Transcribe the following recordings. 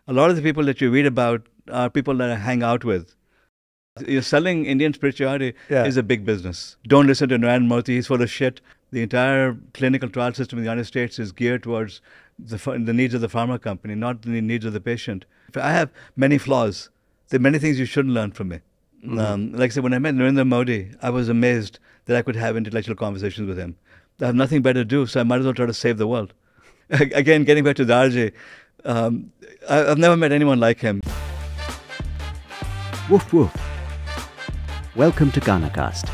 A lot of the people that you read about are people that I hang out with. Selling Indian spirituality is a big business. Don't listen to Narendra Modi, he's full of shit. The entire clinical trial system in the United States is geared towards the needs of the pharma company, not the needs of the patient. I have many flaws. There are many things you shouldn't learn from me. Like I said, when I met Narendra Modi, I was amazed that I could have intellectual conversations with him. I have nothing better to do, so I might as well try to save the world. Again, getting back to Darji, I've never met anyone like him. Woof woof. Welcome to Kanha.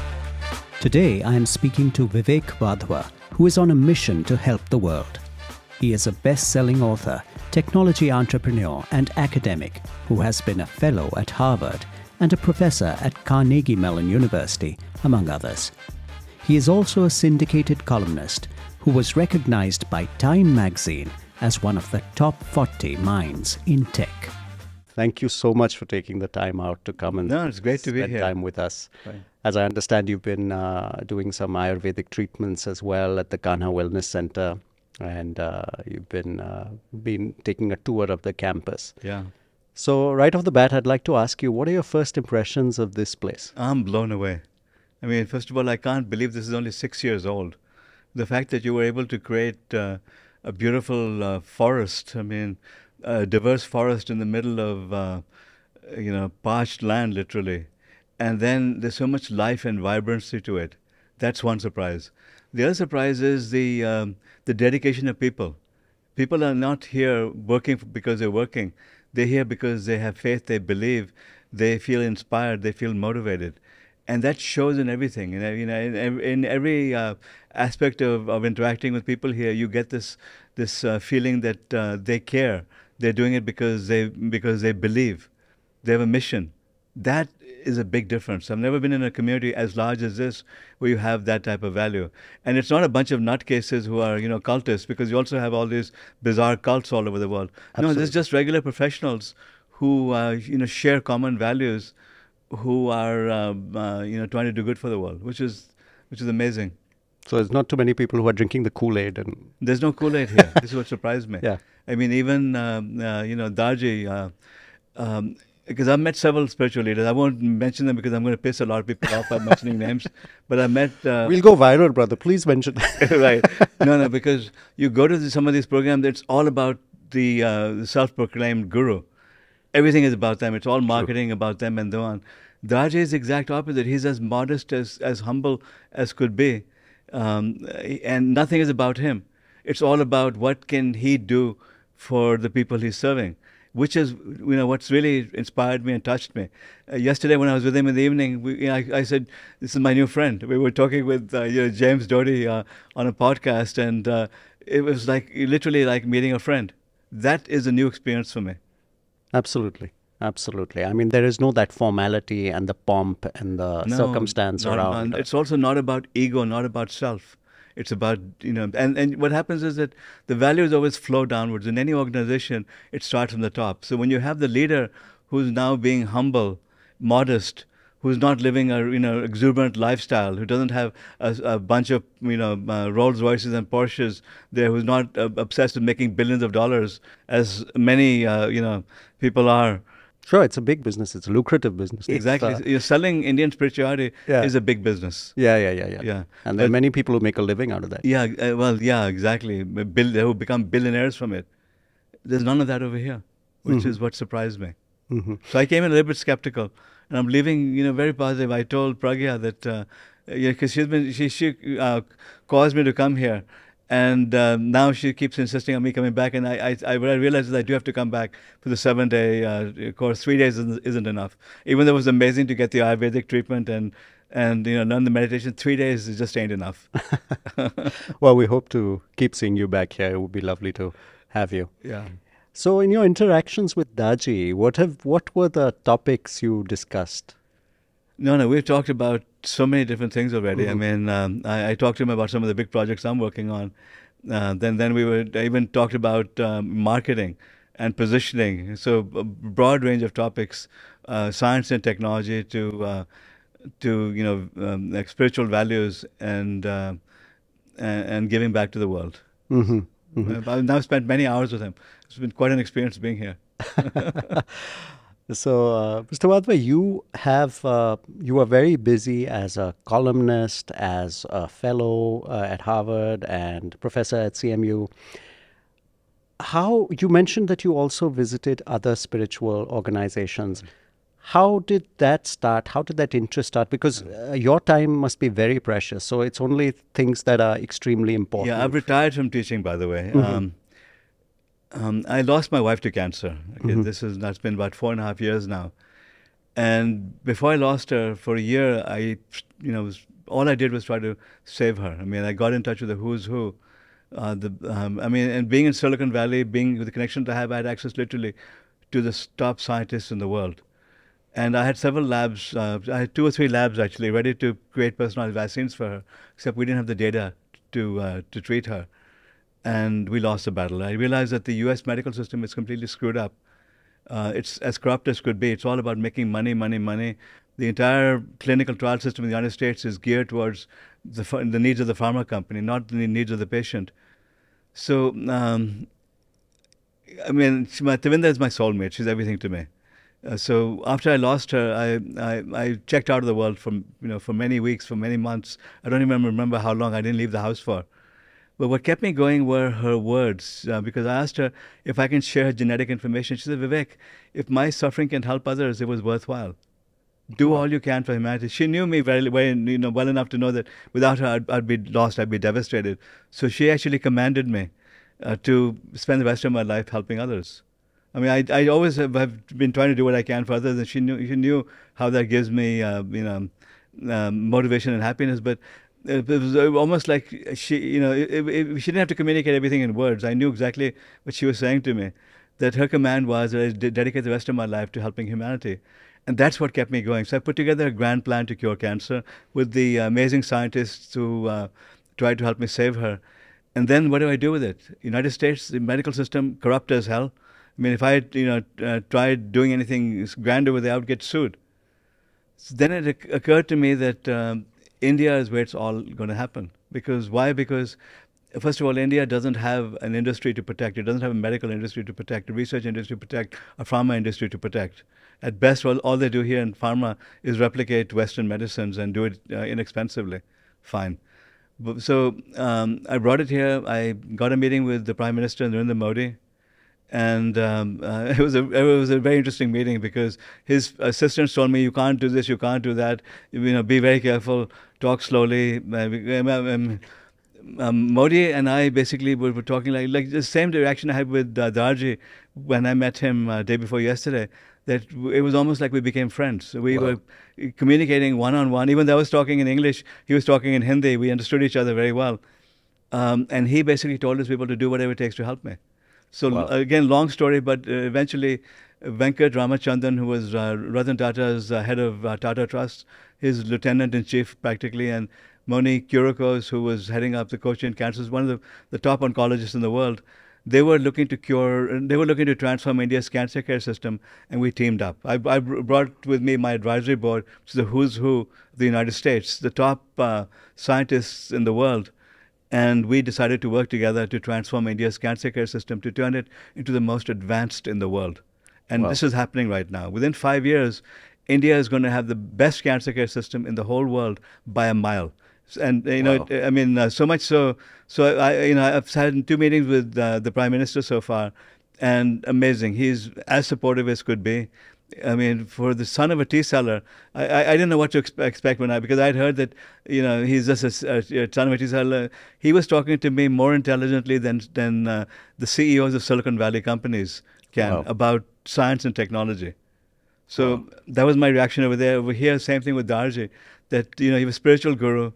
Today I am speaking to Vivek Wadhwa, who is on a mission to help the world. He is a best-selling author, technology entrepreneur and academic who has been a fellow at Harvard and a professor at Carnegie Mellon University, among others. He is also a syndicated columnist who was recognized by Time magazine as one of the top 40 minds in tech. Thank you so much for taking the time out to come and it's great to be here. Spend time with us. Right. As I understand, you've been doing some Ayurvedic treatments as well at the Kanha Wellness Center, and you've been taking a tour of the campus. Yeah. So right off the bat, I'd like to ask you, what are your first impressions of this place? I'm blown away. I mean, first of all, I can't believe this is only 6 years old. The fact that you were able to create a beautiful forest, I mean, a diverse forest in the middle of, parched land, literally. And then there's so much life and vibrancy to it. That's one surprise. The other surprise is the dedication of people. People are not here working because they're working. They're here because they have faith, they believe, they feel inspired, they feel motivated. And that shows in everything. In every aspect of interacting with people here, you get this feeling that they care. They're doing it because they believe. They have a mission. That is a big difference. I've never been in a community as large as this where you have that type of value. And it's not a bunch of nutcases who are, cultists, because you also have all these bizarre cults all over the world. Absolutely. No, there's just regular professionals who, share common values, who are, trying to do good for the world, which is amazing. So there's not too many people who are drinking the Kool-Aid. And There's no Kool-Aid here. This is what surprised me. Yeah. I mean, even, Darji, because I've met several spiritual leaders. I won't mention them because I'm going to piss a lot of people off by mentioning names. But I met... we'll go viral, brother. Please mention. Right. No, because you go to some of these programs, it's all about the self-proclaimed guru. Everything is about them. It's all marketing about them and so on. Darji is the exact opposite. He's as modest, as humble as could be. And nothing is about him. It's all about what can he do for the people he's serving, which is, what's really inspired me and touched me. Yesterday when I was with him in the evening, I said, this is my new friend. We were talking with James Doty on a podcast, and it was literally like meeting a friend. That is a new experience for me. Absolutely. Absolutely. I mean, there is no that formality and the pomp and the circumstance around. It's also not about ego, not about self. It's about, and what happens is that the values always flow downwards. In any organization, it starts from the top. So when you have the leader who's now being humble, modest, who's not living a exuberant lifestyle, who doesn't have a bunch of Rolls Royces and Porsches there, who's not obsessed with making billions of dollars, as many people are. Sure, it's a big business. It's a lucrative business. Exactly. Selling Indian spirituality is a big business. Yeah. And there are many people who make a living out of that. Yeah, exactly. They who become billionaires from it. There's none of that over here, which is what surprised me. Mm-hmm. So I came in a little bit skeptical, and I'm leaving, very positive. I told Pragya that, because she caused me to come here. And now she keeps insisting on me coming back, and what I realized is I do have to come back for the 7-day course. 3 days isn't enough. Even though it was amazing to get the Ayurvedic treatment and learn the meditation, 3 days just ain't enough. Well, we hope to keep seeing you back here. It would be lovely to have you. Yeah. So, in your interactions with Darji, what were the topics you discussed? No, we've talked about so many different things already. Mm-hmm. I mean, I talked to him about some of the big projects I'm working on. Then I even talked about marketing and positioning. So a broad range of topics, science and technology to like spiritual values and giving back to the world. Mm-hmm. Mm-hmm. I've now spent many hours with him. It's been quite an experience being here. So, Mr. Wadhwa, you are very busy as a columnist, as a fellow at Harvard, and professor at CMU. How you mentioned that you also visited other spiritual organizations. How did that start? How did that interest start? Because your time must be very precious. So it's only things that are extremely Yeah, I've important. retired from teaching, by the way. Hmm. I lost my wife to cancer. Okay, Hmm. that's been about 4.5 years now. And before I lost her, for a year, all I did was try to save her. I mean, I got in touch with the who's who. And being in Silicon Valley, being with the connections I have, I had access literally to the top scientists in the world. And I had several labs. I had two or three labs actually ready to create personalized vaccines for her, except we didn't have the data to treat her, and we lost the battle. I realized that the U.S. medical system is completely screwed up. It's as corrupt as could be. It's all about making money, money, money. The entire clinical trial system in the United States is geared towards the needs of the pharma company, not the needs of the patient. So, Tavinda is my soulmate. She's everything to me. So after I lost her, I checked out of the world for many weeks, for many months. I don't even remember how long. I didn't leave the house for. But what kept me going were her words, because I asked her if I can share her genetic information. She said, Vivek, if my suffering can help others, it was worthwhile. Do Wow. all you can for humanity. She knew me well enough to know that without her, I'd be lost, I'd be devastated. So she actually commanded me to spend the rest of my life helping others. I mean, I always have been trying to do what I can for others, and she knew how that gives me, motivation and happiness. But it was almost like she didn't have to communicate everything in words. I knew exactly what she was saying to me. That her command was that I dedicate the rest of my life to helping humanity. And that's what kept me going. So I put together a grand plan to cure cancer with the amazing scientists who tried to help me save her. And then what do I do with it? United States, the medical system, corrupt as hell. I mean, if I had, tried doing anything grand over there, I would get sued. So then it occurred to me that India is where it's all going to happen. Because why? Because first of all, India doesn't have an industry to protect. It doesn't have a medical industry to protect, a research industry to protect, a pharma industry to protect. At best, all they do here in pharma is replicate Western medicines and do it inexpensively. Fine. So I brought it here. I got a meeting with the Prime Minister, Narendra Modi, and it was a very interesting meeting because his assistants told me, you can't do this, you can't do that, be very careful, talk slowly. Modi and I basically were talking like the same reaction I had with Darji when I met him day before yesterday. That it was almost like we became friends. We were Wow. communicating one on one. Even though I was talking in English, he was talking in Hindi. We understood each other very well. And he basically told his people to do whatever it takes to help me. So Wow. again, long story, but eventually Venkat Ramachandran, who was Ratan Tata's head of Tata Trust, his lieutenant in chief practically, and Moni Kurikos, who was heading up the Cochin Cancer, one of the top oncologists in the world. They were looking to transform India's cancer care system, and we teamed up. I brought with me my advisory board, which is the who's who of the United States, the top scientists in the world, and we decided to work together to transform India's cancer care system to turn it into the most advanced in the world. And Wow. this is happening right now. Within 5 years, India is going to have the best cancer care system in the whole world by a mile. And Wow. so much so. So I've had two meetings with the Prime Minister so far, and amazing. He's as supportive as could be. I mean, for the son of a tea seller, I didn't know what to expect because I'd heard that he's just a son of a tea seller. He was talking to me more intelligently than the CEOs of Silicon Valley companies can Wow. about science and technology. Wow. So that was my reaction over there. Over here, same thing with Darji, that he was a spiritual guru.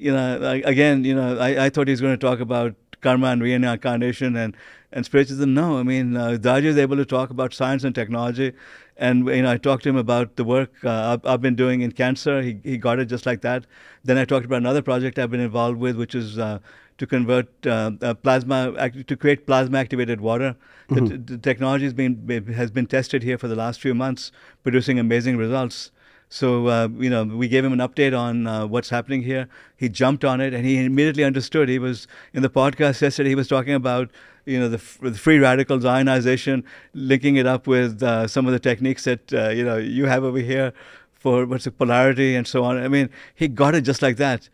Again, I thought he was going to talk about karma and reincarnation and spiritualism. No, I mean, Daji is able to talk about science and technology. And, I talked to him about the work I've been doing in cancer. He got it just like that. Then I talked about another project I've been involved with, which is to convert to create plasma activated water. Mhm. The technology has been tested here for the last few months, producing amazing results. So, we gave him an update on what's happening here. He jumped on it and he immediately understood. He was in the podcast yesterday. He was talking about, the free radicals, ionization, linking it up with some of the techniques that you have over here for what's the polarity and so on. I mean, he got it just like that.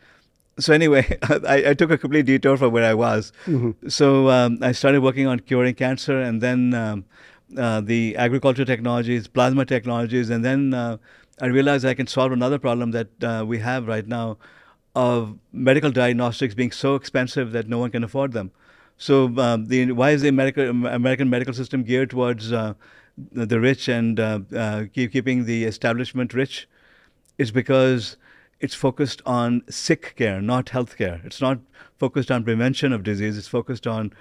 So anyway, I took a complete detour from where I was. So I started working on curing cancer, and then the agriculture technologies, plasma technologies, and then I realized I can solve another problem that we have right now of medical diagnostics being so expensive that no one can afford them. So why is the American medical system geared towards the rich and keeping the establishment rich? It's because it's focused on sick care, not health care. It's not focused on prevention of disease. It's focused on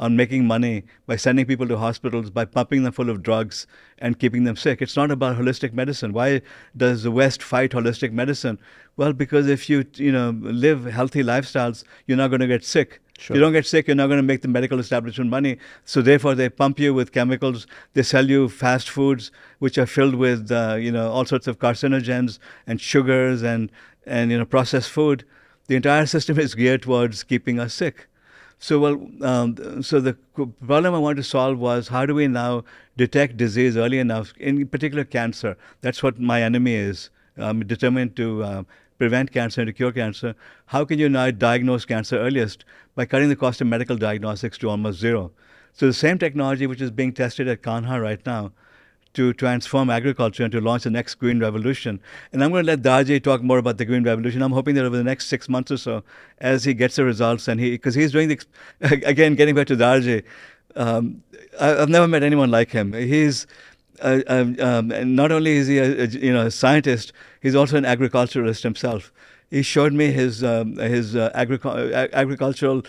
making money by sending people to hospitals, by pumping them full of drugs and keeping them sick. It's not about holistic medicine. Why does the West fight holistic medicine? Well, because if you live healthy lifestyles, you're not going to get sick. Sure. If you don't get sick, you're not going to make the medical establishment money. So therefore, they pump you with chemicals. They sell you fast foods, which are filled with all sorts of carcinogens and sugars and processed food. The entire system is geared towards keeping us sick. So so the problem I wanted to solve was, how do we now detect disease early enough, in particular cancer? That's what my enemy is. I'm determined to prevent cancer and to cure cancer. How can you now diagnose cancer earliest? By cutting the cost of medical diagnostics to almost zero. So the same technology which is being tested at Kanha right now to transform agriculture and to launch the next green revolution. And I'm going to let Darji talk more about the green revolution. I'm hoping that over the next 6 months or so, as he gets the results, and because he's doing again, getting back to Darji, I've never met anyone like him. He's not only is he a scientist, he's also an agriculturalist himself. He showed me his agricultural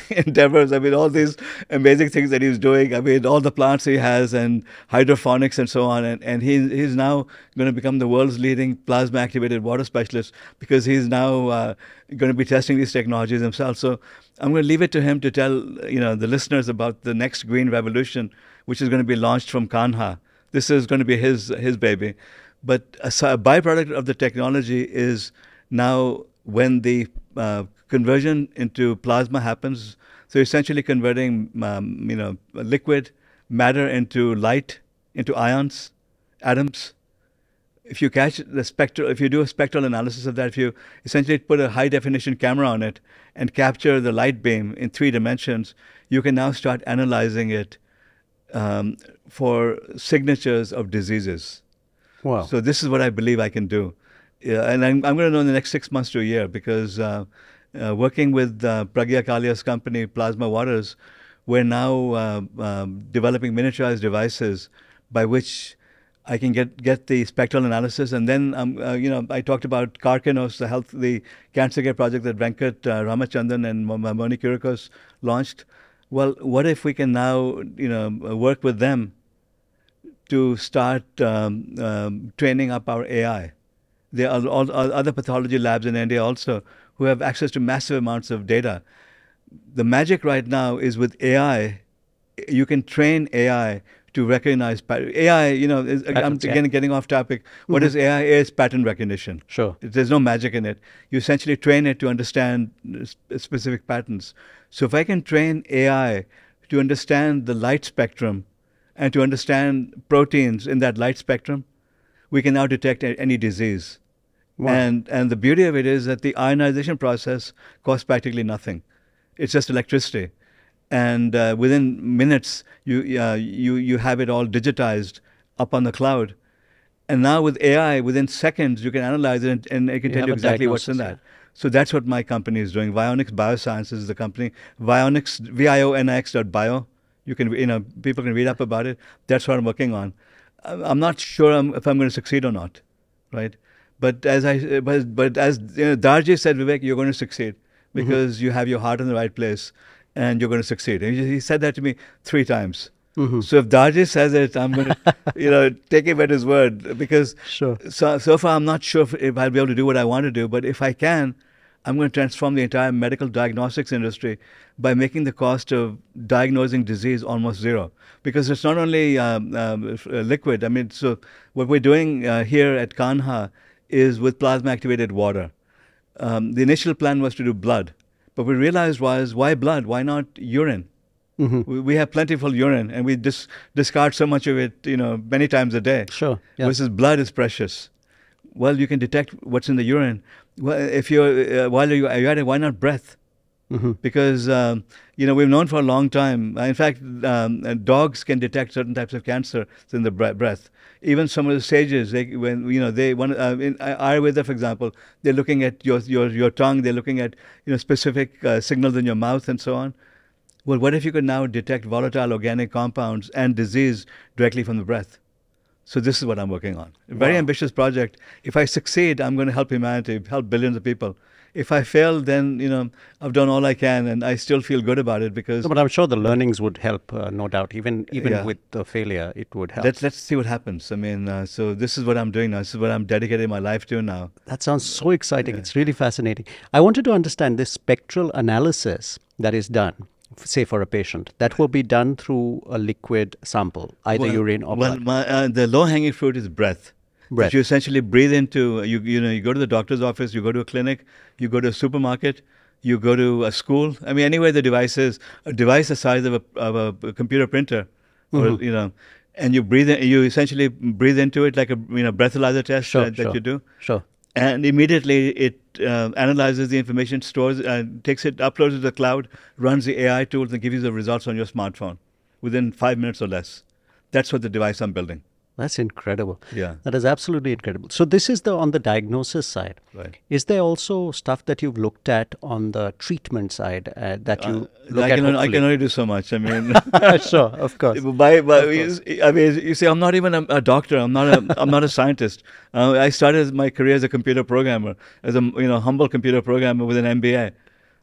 endeavors. I mean, all these amazing things that he's doing. I mean, all the plants he has and hydroponics and so on. And he's now going to become the world's leading plasma activated water specialist, because he's now going to be testing these technologies himself. So I'm going to leave it to him to tell the listeners about the next green revolution, which is going to be launched from Kanha. This is going to be his baby. But a byproduct of the technology is now when the conversion into plasma happens. So essentially converting liquid matter into light, into ions, atoms. If you catch if you do a spectral analysis of that, if you essentially put a high definition camera on it and capture the light beam in 3 dimensions, you can now start analyzing it for signatures of diseases. Wow. So this is what I believe I can do. And I'm going to know in the next 6 months to a year, because working with Pragya Kalia's company, Plasma Waters, we're now developing miniaturized devices by which I can get the spectral analysis. And then, I talked about Karkinos, the cancer care project that Venkat Ramachandran and Moni Kirikos launched. Well, what if we can now, work with them to start training up our AI? There are other pathology labs in India also who have access to massive amounts of data. The magic right now is with AI. You can train AI to recognize AI. I'm again getting off topic. What is AI? AI is pattern recognition. Sure. There's no magic in it. You essentially train it to understand specific patterns. So if I can train AI to understand the light spectrum and to understand proteins in that light spectrum, we can now detect any disease. Wow. And the beauty of it is that the ionization process costs practically nothing. It's just electricity. And within minutes, you have it all digitized up on the cloud. And now with AI, within seconds, you can analyze it and it can tell you exactly what's in that. So that's what my company is doing. Vionix Biosciences is the company. Vionix, Vionix.bio. You can, people can read up about it. That's what I'm working on. I'm not sure if I'm going to succeed or not, right? But as Darji said, Vivek, you're going to succeed because you have your heart in the right place, and you're going to succeed. And he said that to me 3 times. So if Darji says it, I'm going to, take him at his word, because so far I'm not sure if I'll be able to do what I want to do. But if I can, I'm going to transform the entire medical diagnostics industry by making the cost of diagnosing disease almost zero. Because it's not only liquid. I mean, so what we're doing here at Kanha is with plasma-activated water. The initial plan was to do blood. But we realized why blood? Why not urine? We have plentiful urine, and we discard so much of it, many times a day. Sure. Yeah. Versus blood is precious. Well, you can detect what's in the urine. Well, if you're while you're at it, why not breath? Because we've known for a long time. In fact, dogs can detect certain types of cancer in the breath. Even some of the sages, in Ayurveda, for example, they're looking at your tongue. They're looking at specific signals in your mouth and so on. Well, what if you could now detect volatile organic compounds and disease directly from the breath? So this is what I'm working on. A very ambitious project. If I succeed, I'm going to help humanity, help billions of people. If I fail, then, I've done all I can, and I still feel good about it because... No, but I'm sure the learnings would help, no doubt. Even with the failure, it would help. Let's see what happens. I mean, so this is what I'm doing now. This is what I'm dedicating my life to now. That sounds so exciting. It's really fascinating. I wanted to understand this spectral analysis that is done, say for a patient, that will be done through a liquid sample, either urine or blood. The low-hanging fruit is breath. That you essentially breathe into. You go to the doctor's office, you go to a clinic, you go to a supermarket, you go to a school. I mean, anywhere the device is, a device the size of a computer printer, or, and you breathe. You essentially breathe into it like a breathalyzer test that you do. Sure. And immediately it analyzes the information, stores, takes it, uploads it to the cloud, runs the AI tools, and gives you the results on your smartphone within 5 minutes or less. That's what the device I'm building. That's incredible. Yeah. That is absolutely incredible. So this is on the diagnosis side. Right. Is there also stuff that you've looked at on the treatment side that you look at? I can only do so much. I mean, sure, of course. You see, I'm not even a doctor. I'm not a scientist. I started my career as a computer programmer, as a humble computer programmer with an MBA.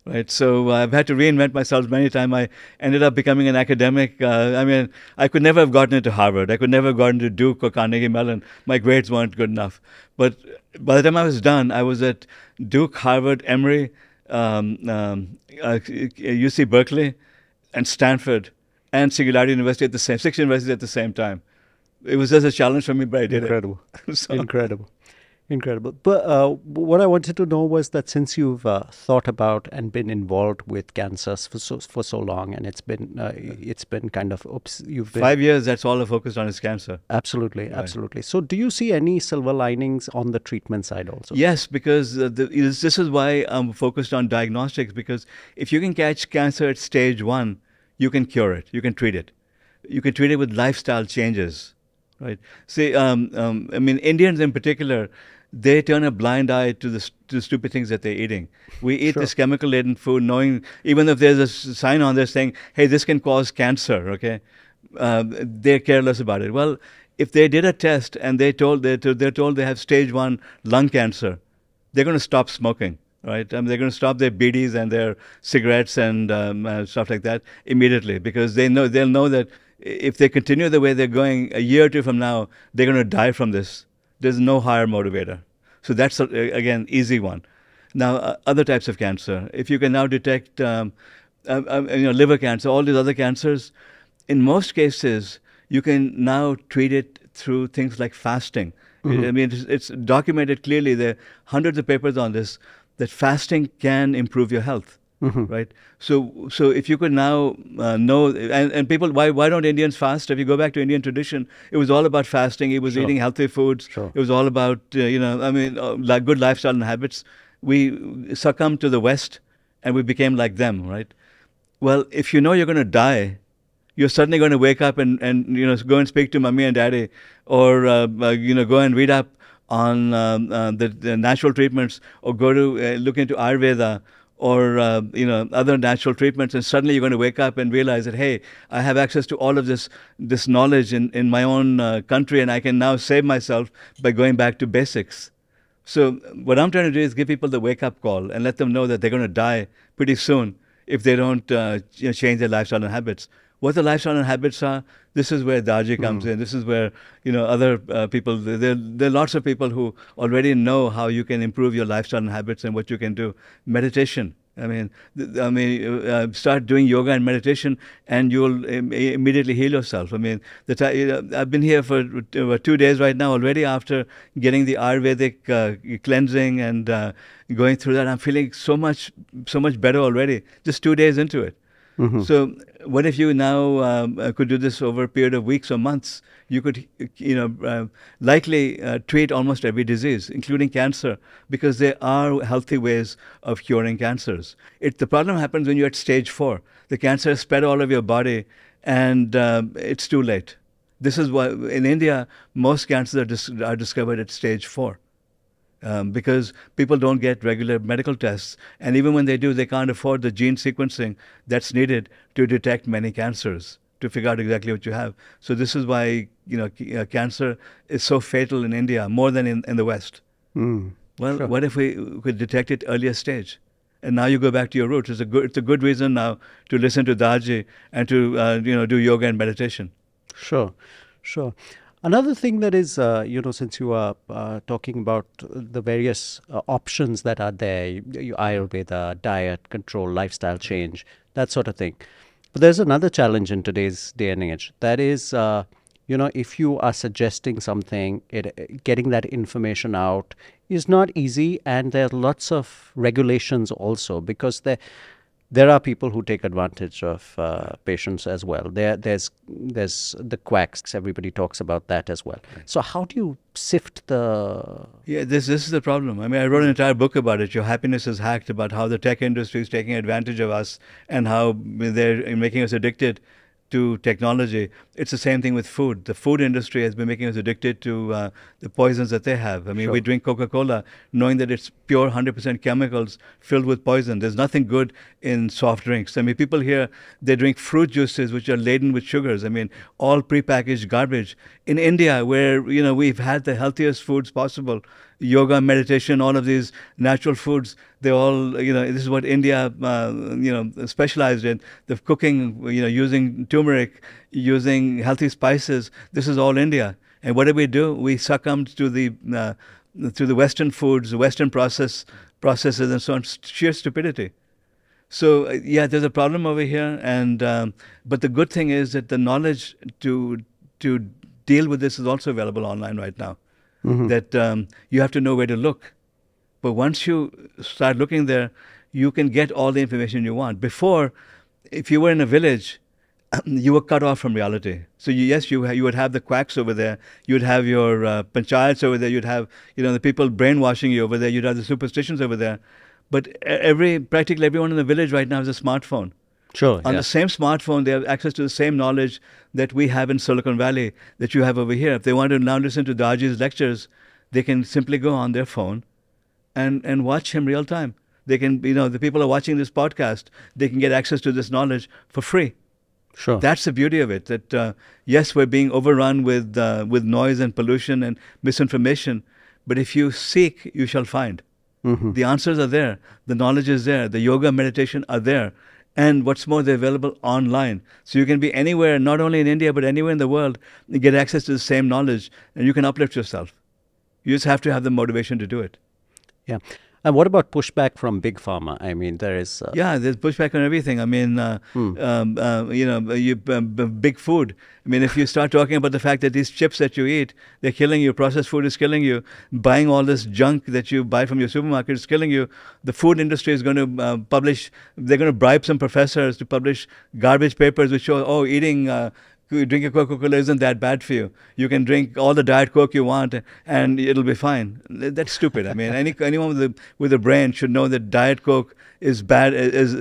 Right, so I've had to reinvent myself many times. I ended up becoming an academic. I could never have gotten into Harvard. I could never have gotten to Duke or Carnegie Mellon. My grades weren't good enough. But by the time I was done, I was at Duke, Harvard, Emory, UC Berkeley, and Stanford, and Singularity University at the same 6 universities at the same time. It was just a challenge for me, but I did it. Incredible. But what I wanted to know was that since you've thought about and been involved with cancers for so long, and it's been kind of 5 years. That's all I focused on is cancer. Absolutely, right. Absolutely. So, do you see any silver linings on the treatment side also? Yes, because this is why I'm focused on diagnostics. Because if you can catch cancer at stage 1, you can cure it. You can treat it. You can treat it with lifestyle changes. Right. See, Indians in particular, they turn a blind eye to the stupid things that they're eating. We eat this chemical-laden food, knowing even if there's a sign on there saying, "Hey, this can cause cancer." Okay, they're careless about it. Well, if they did a test and they're told they have stage 1 lung cancer, they're going to stop smoking. Right, they're going to stop their BDs and their cigarettes and stuff like that immediately, because they'll know that if they continue the way they're going, a year or two from now, they're going to die from this. There's no higher motivator. So that's, again, easy one. Now, other types of cancer. If you can now detect liver cancer, all these other cancers, in most cases, you can now treat it through things like fasting. I mean, it's documented clearly. There are hundreds of papers on this, that fasting can improve your health. Right. So if you could now know, and people, why don't Indians fast? If you go back to Indian tradition, it was all about fasting. It was eating healthy foods. It was all about, like good lifestyle and habits. We succumbed to the West and we became like them, right? Well, if you know you're going to die, you're suddenly going to wake up and go and speak to mommy and daddy, or go and read up on the natural treatments, or go to look into Ayurveda, or other natural treatments, and suddenly you're going to wake up and realize that, hey, I have access to all of this knowledge in my own country, and I can now save myself by going back to basics. So what I'm trying to do is give people the wake-up call and let them know that they're going to die pretty soon if they don't change their lifestyle and habits. What the lifestyle and habits are, this is where Daji comes in. This is where other people. There are lots of people who already know how you can improve your lifestyle and habits and what you can do. Meditation. Start doing yoga and meditation, and you'll immediately heal yourself. I've been here for 2 days right now already. After getting the Ayurvedic cleansing and going through that, I'm feeling so much better already. Just 2 days into it. So what if you now could do this over a period of weeks or months? You could, likely treat almost every disease, including cancer, because there are healthy ways of curing cancers. The problem happens when you're at stage 4. The cancer has spread all over your body, and it's too late. This is why in India most cancers are discovered at stage 4. Because people don't get regular medical tests, and even when they do, they can't afford the gene sequencing that's needed to detect many cancers, to figure out exactly what you have. So this is why cancer is so fatal in India more than in the West. Well, Sure. what if we could detect it earlier stage? And now you go back to your roots. It's a good reason now to listen to Daji and to do yoga and meditation. Sure, sure. Another thing that is, since you are talking about the various options that are there, Ayurveda, diet, control, lifestyle change, that sort of thing. But there's another challenge in today's day and age. That is, if you are suggesting something, getting that information out is not easy, and there are lots of regulations also, because there are people who take advantage of patients as well. There's the quacks. Everybody talks about that as well. So how do you sift the? Yeah, this is the problem. I mean, I wrote an entire book about it. Your Happiness is Hacked, about how the tech industry is taking advantage of us and how they're making us addicted to technology. It's the same thing with food. The food industry has been making us addicted to the poisons that they have. I mean, Sure. we drink Coca-Cola knowing that it's pure 100% chemicals filled with poison. There's nothing good in soft drinks. I mean, people here, they drink fruit juices which are laden with sugars. I mean, all prepackaged garbage. In India, where, we've had the healthiest foods possible, yoga, meditation, all of these natural foods, they all, this is what India, specialized in. The cooking, using turmeric, using healthy spices. This is all India. And what do? We succumbed to the Western foods, the Western processes, and so on. Sheer stupidity. So there's a problem over here, and but the good thing is that the knowledge to deal with this is also available online right now. That you have to know where to look. But once you start looking there, you can get all the information you want. Before, if you were in a village, you were cut off from reality. So you would have the quacks over there. You'd have your panchayats over there. You'd have the people brainwashing you over there. You'd have the superstitions over there. But practically everyone in the village right now has a smartphone. Sure. On the same smartphone, they have access to the same knowledge that we have in Silicon Valley, that you have over here. If they want to now listen to Daji's lectures, they can simply go on their phone and watch him real time. They can, the people are watching this podcast, they can get access to this knowledge for free. Sure. That's the beauty of it, that yes, we're being overrun with noise and pollution and misinformation, but if you seek, you shall find. The answers are there. The knowledge is there. The yoga, meditation are there. And what's more, they're available online. So you can be anywhere, not only in India, but anywhere in the world, and get access to the same knowledge, and you can uplift yourself. You just have to have the motivation to do it. Yeah. And what about pushback from Big Pharma? I mean, there is... there's pushback on everything. I mean, big food. I mean, if you start talking about the fact that these chips that you eat, they're killing you, processed food is killing you, buying all this junk that you buy from your supermarket is killing you, the food industry is going to they're going to bribe some professors to publish garbage papers which show, eating... drinking Coca-Cola isn't that bad for you. You can drink all the Diet Coke you want and it'll be fine. That's stupid. I mean, anyone with a brain should know that Diet Coke is bad, is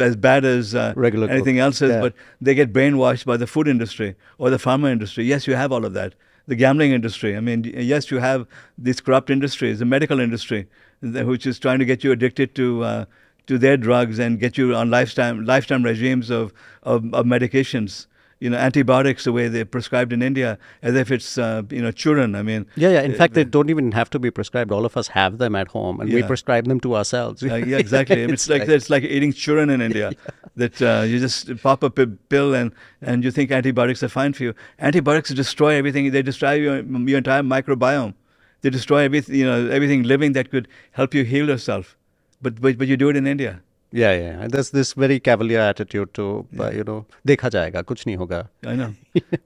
as bad as regular anything Coke. else is, Yeah. but they get brainwashed by the food industry or the pharma industry. Yes, you have all of that. The gambling industry. I mean, yes, you have these corrupt industries, the medical industry, which is trying to get you addicted to their drugs and get you on lifetime regimes of medications. Antibiotics the way they're prescribed in India, as if it's, churn. I mean... Yeah. In fact, they don't even have to be prescribed. All of us have them at home, and we prescribe them to ourselves. Yeah, exactly. it's like eating churn in India, that you just pop a pill and you think antibiotics are fine for you. Antibiotics destroy everything. They destroy your entire microbiome. They destroy everything living that could help you heal yourself. But you do it in India. Yeah. There's this very cavalier attitude to, देखा जाएगा, कुछ नहीं होगा. I know.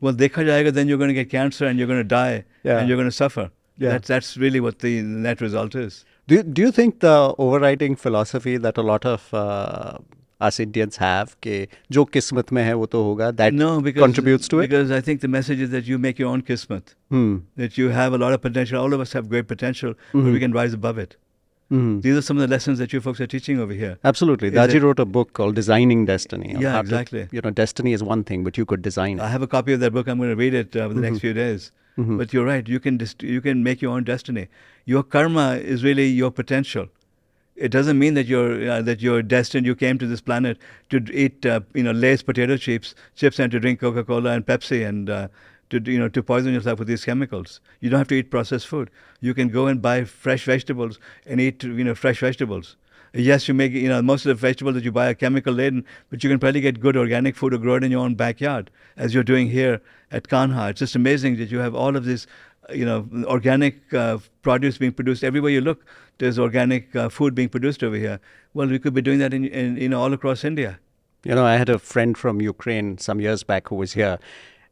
Well, देखा जाएगा, then you're going to get cancer and you're going to die and you're going to suffer. Yeah. That's really what the net result is. Do you think the overriding philosophy that a lot of us Indians have कि जो किस्मत में है वो तो होगा, that No, because contributes to it? because I think the message is that you make your own kismet. That you have a lot of potential. All of us have great potential, but we can rise above it. These are some of the lessons that you folks are teaching over here. Absolutely. Daji wrote a book called Designing Destiny. Yeah, How exactly. To, destiny is one thing, but you could design it. I have a copy of that book. I'm going to read it over the next few days. But you're right. You can make your own destiny. Your karma is really your potential. It doesn't mean that you're destined. You came to this planet to eat Lay's potato chips and to drink Coca-Cola and Pepsi and to poison yourself with these chemicals. You don't have to eat processed food. You can go and buy fresh vegetables and eat fresh vegetables. Yes, you make most of the vegetables that you buy are chemical laden, but you can probably get good organic food or grow it in your own backyard, as you're doing here at Kanha. It's just amazing that you have all of this organic produce being produced everywhere you look. There's organic food being produced over here. Well, we could be doing that in all across India. I had a friend from Ukraine some years back who was here,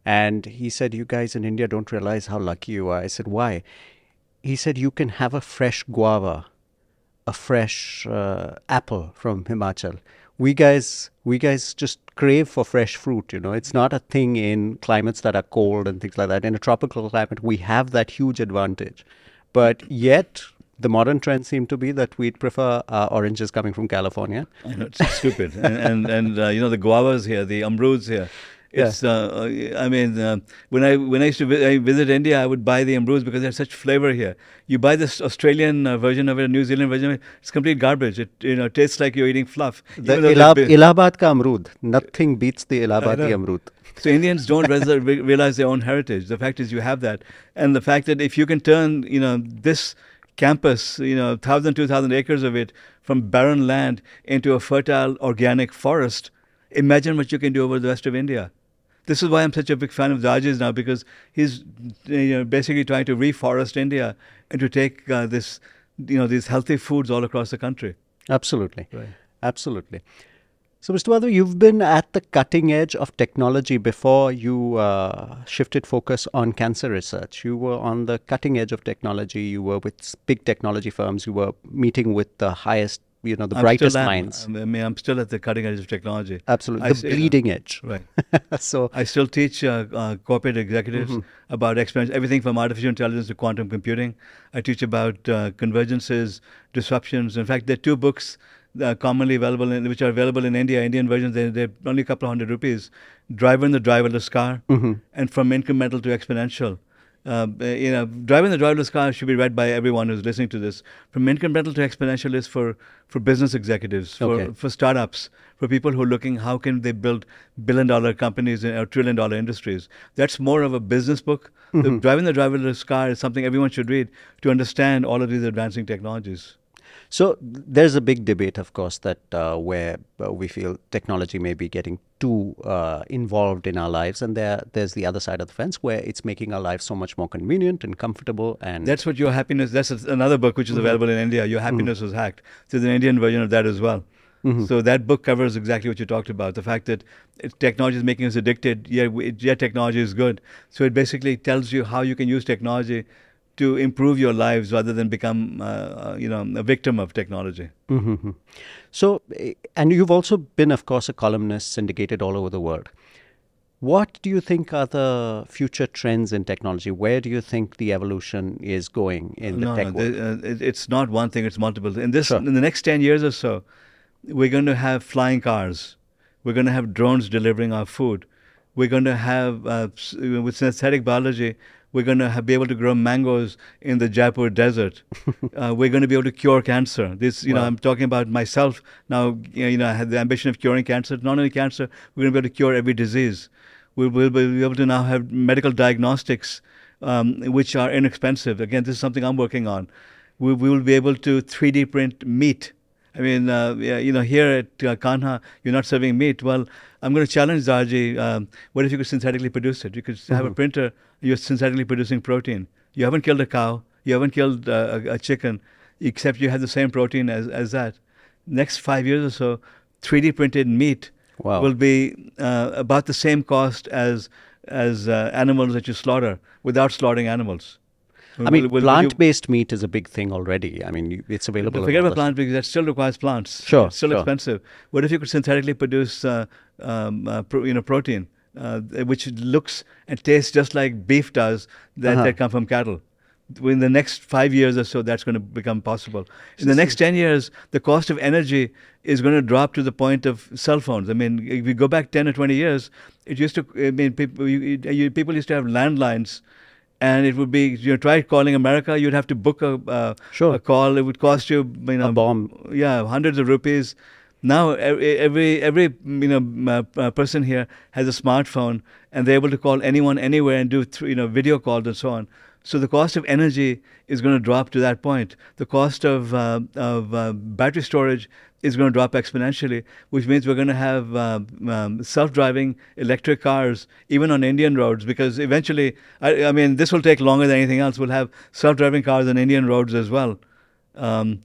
and he said, "You guys in India don't realize how lucky you are." I said, "Why?" He said, "You can have a fresh guava, a fresh apple from Himachal. We guys just crave for fresh fruit. It's not a thing in climates that are cold and things like that. In a tropical climate, we have that huge advantage, but yet." The modern trend seemed to be that we'd prefer oranges coming from California. I know, it's stupid. and the guavas here, the amruds here. It's when I used to visit India, I would buy the amruds because they have such flavor here. You buy this Australian version of it, a New Zealand version of it, it's complete garbage. It tastes like you're eating fluff. The Allahabad ka amrud, nothing beats the Allahabadi amrud. So Indians don't realize their own heritage. The fact is you have that. And the fact that if you can turn, this campus, 1,000, 2,000 acres of it from barren land into a fertile organic forest, imagine what you can do over the rest of India. This is why I'm such a big fan of Daji's now, because he's basically trying to reforest India and to take these healthy foods all across the country. Absolutely. Right. Absolutely. So, Mr. Wadhwa, you've been at the cutting edge of technology before you shifted focus on cancer research. You were on the cutting edge of technology. You were with big technology firms. You were meeting with the highest, the brightest minds. I'm still at the cutting edge of technology. Absolutely. The bleeding edge. Right. So I still teach corporate executives about everything from artificial intelligence to quantum computing. I teach about convergences, disruptions. In fact, there are two books commonly available, which are available in India. Indian versions, they're only a couple of $100. Driver and the Driverless Car, and From Incremental to Exponential. Driving the Driverless Car should be read by everyone who's listening to this. From Incremental to Exponential is for business executives, for startups, for people who are looking how can they build billion-dollar companies or trillion-dollar industries. That's more of a business book. Driving the Driverless Car is something everyone should read to understand all of these advancing technologies. So there's a big debate, of course, that where we feel technology may be getting too involved in our lives, and there's the other side of the fence where it's making our lives so much more convenient and comfortable. And that's what Your Happiness. That's another book which is available in India. Your Happiness Was Hacked. There's an Indian version of that as well. So that book covers exactly what you talked about. The fact that technology is making us addicted. Yet technology is good. So it basically tells you how you can use technology to improve your lives rather than become, a victim of technology. So, and you've also been, of course, a columnist syndicated all over the world. What do you think are the future trends in technology? Where do you think the evolution is going in the tech world? It's not one thing, it's multiple. In the next 10 years or so, we're going to have flying cars. We're going to have drones delivering our food. We're going to have, with synthetic biology, we're going to be able to grow mangoes in the Jaipur desert. We're going to be able to cure cancer. I'm talking about myself now. I had the ambition of curing cancer. Not only cancer, we're going to be able to cure every disease. We'll be able to now have medical diagnostics, which are inexpensive. Again, this is something I'm working on. We will be able to 3D print meat. I mean, here at Kanha, you're not serving meat. Well, I'm going to challenge Daji. What if you could synthetically produce it? You could have a printer. You're synthetically producing protein. You haven't killed a cow. You haven't killed a chicken, except you have the same protein as that. Next 5 years or so, 3D printed meat will be about the same cost as animals that you slaughter without slaughtering animals. I mean, Will you plant-based meat is a big thing already. I mean, it's available in forget all about the... plant because that still requires plants. Sure, It's still sure. expensive. What if you could synthetically produce protein, which looks and tastes just like beef does Uh-huh. that come from cattle? In the next 5 years or so, that's going to become possible. In the So, next 10 years, the cost of energy is going to drop to the point of cell phones. I mean, if we go back 10 or 20 years, it used to, I mean, people used to have landlines, and it would be, try calling America, you'd have to book a sure, call. It would cost you, a bomb. yeah, hundreds of rupees. Now every person here has a smartphone, and they're able to call anyone anywhere and do video calls and so on. So the cost of energy is going to drop to that point. The cost of battery storage is going to drop exponentially, which means we're going to have self-driving electric cars even on Indian roads. Because eventually, I mean, this will take longer than anything else. We'll have self-driving cars on Indian roads as well. Um,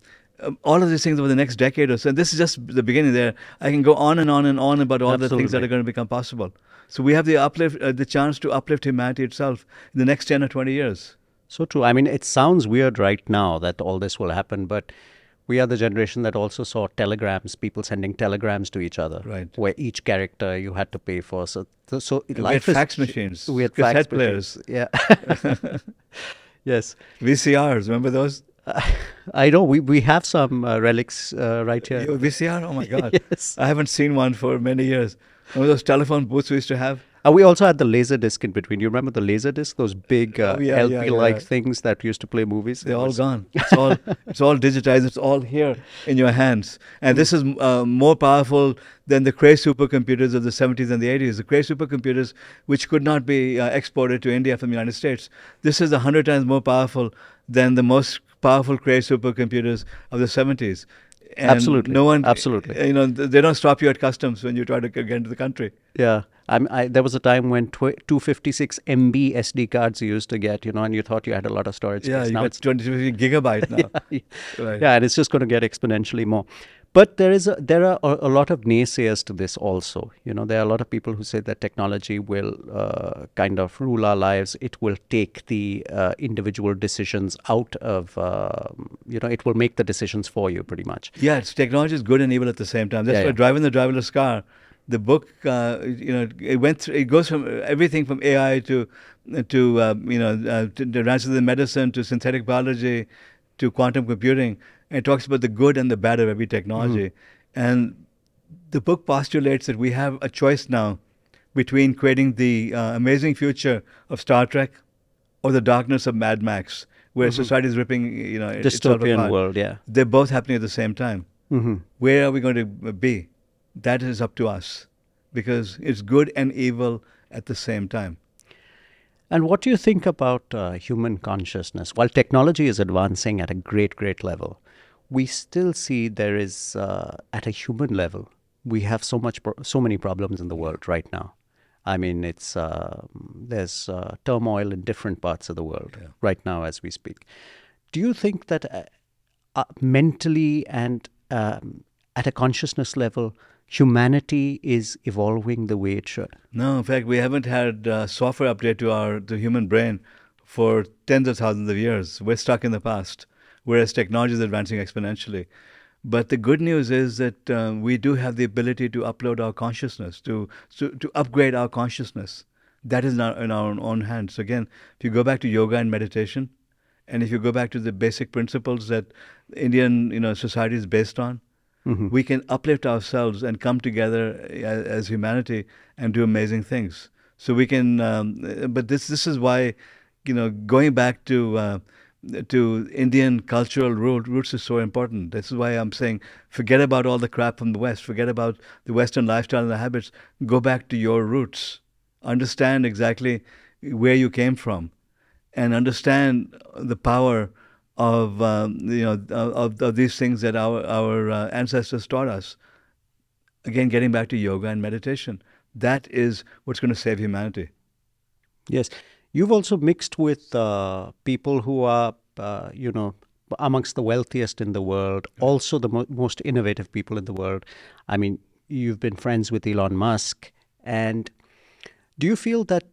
all of these things over the next decade or so. And this is just the beginning. There, I can go on and on and on about all the things that Absolutely. are going to become possible. So we have the chance to uplift humanity itself in the next 10 or 20 years. So true. I mean, it sounds weird right now that all this will happen, but we are the generation that also saw telegrams, people sending telegrams to each other, Right. where each character you had to pay for. So We had life is... fax machines, We had cassette fax machines. players, Yeah. Yes. VCRs. Remember those? I know we have some relics right here. VCR? Oh my God. Yes. I haven't seen one for many years. Remember those telephone booths we used to have? We also had the laser disc in between. You remember the laser disc? Those big Oh, yeah, yeah, LP-like yeah. things that used to play movies? They're It all was... gone. It's all digitized. It's all here in your hands. And this is more powerful than the Cray supercomputers of the 70s and the 80s. The Cray supercomputers, which could not be exported to India from the United States. This is 100 times more powerful than the most powerful Cray supercomputers of the 70s. And Absolutely. no one, Absolutely. They don't stop you at customs when you try to get into the country. Yeah. There was a time when 256 MB SD cards you used to get, and you thought you had a lot of storage Yeah, space. you Now got it's... 20 gigabyte now. Yeah, Right. yeah, and it's just going to get exponentially more. But there are a lot of naysayers to this also. There are a lot of people who say that technology will kind of rule our lives. It will take the individual decisions out of, it will make the decisions for you pretty much. Yeah, technology is good and evil at the same time. That's Yeah, why yeah. Driving the Driverless Car, the book, it goes from everything from AI to advances in medicine, to synthetic biology, to quantum computing. And it talks about the good and the bad of every technology. And the book postulates that we have a choice now between creating the amazing future of Star Trek or the darkness of Mad Max, where society is ripping, itself Dystopian apart. world, yeah. They're both happening at the same time. Where are we going to be? That is up to us, because it's good and evil at the same time. And what do you think about human consciousness? While technology is advancing at a great, great level, we still see there is, at a human level, we have so many problems in the world right now. I mean, there's turmoil in different parts of the world right now as we speak. Do you think that mentally and at a consciousness level, humanity is evolving the way it should? No, in fact, we haven't had software update to the human brain for tens of thousands of years. We're stuck in the past, whereas technology is advancing exponentially. But the good news is that we do have the ability to upload our consciousness, to upgrade our consciousness. That is now in our own hands. So again, if you go back to yoga and meditation, and if you go back to the basic principles that Indian society is based on, we can uplift ourselves and come together as humanity and do amazing things. So we can, but this is why, going back to Indian cultural roots is so important. This is why I'm saying, forget about all the crap from the West. Forget about the Western lifestyle and the habits. Go back to your roots. Understand exactly where you came from, and understand the power of of these things that our ancestors taught us. Again, getting back to yoga and meditation. That is what's going to save humanity. Yes. You've also mixed with people who are, amongst the wealthiest in the world, also the most innovative people in the world. I mean, you've been friends with Elon Musk. And do you feel that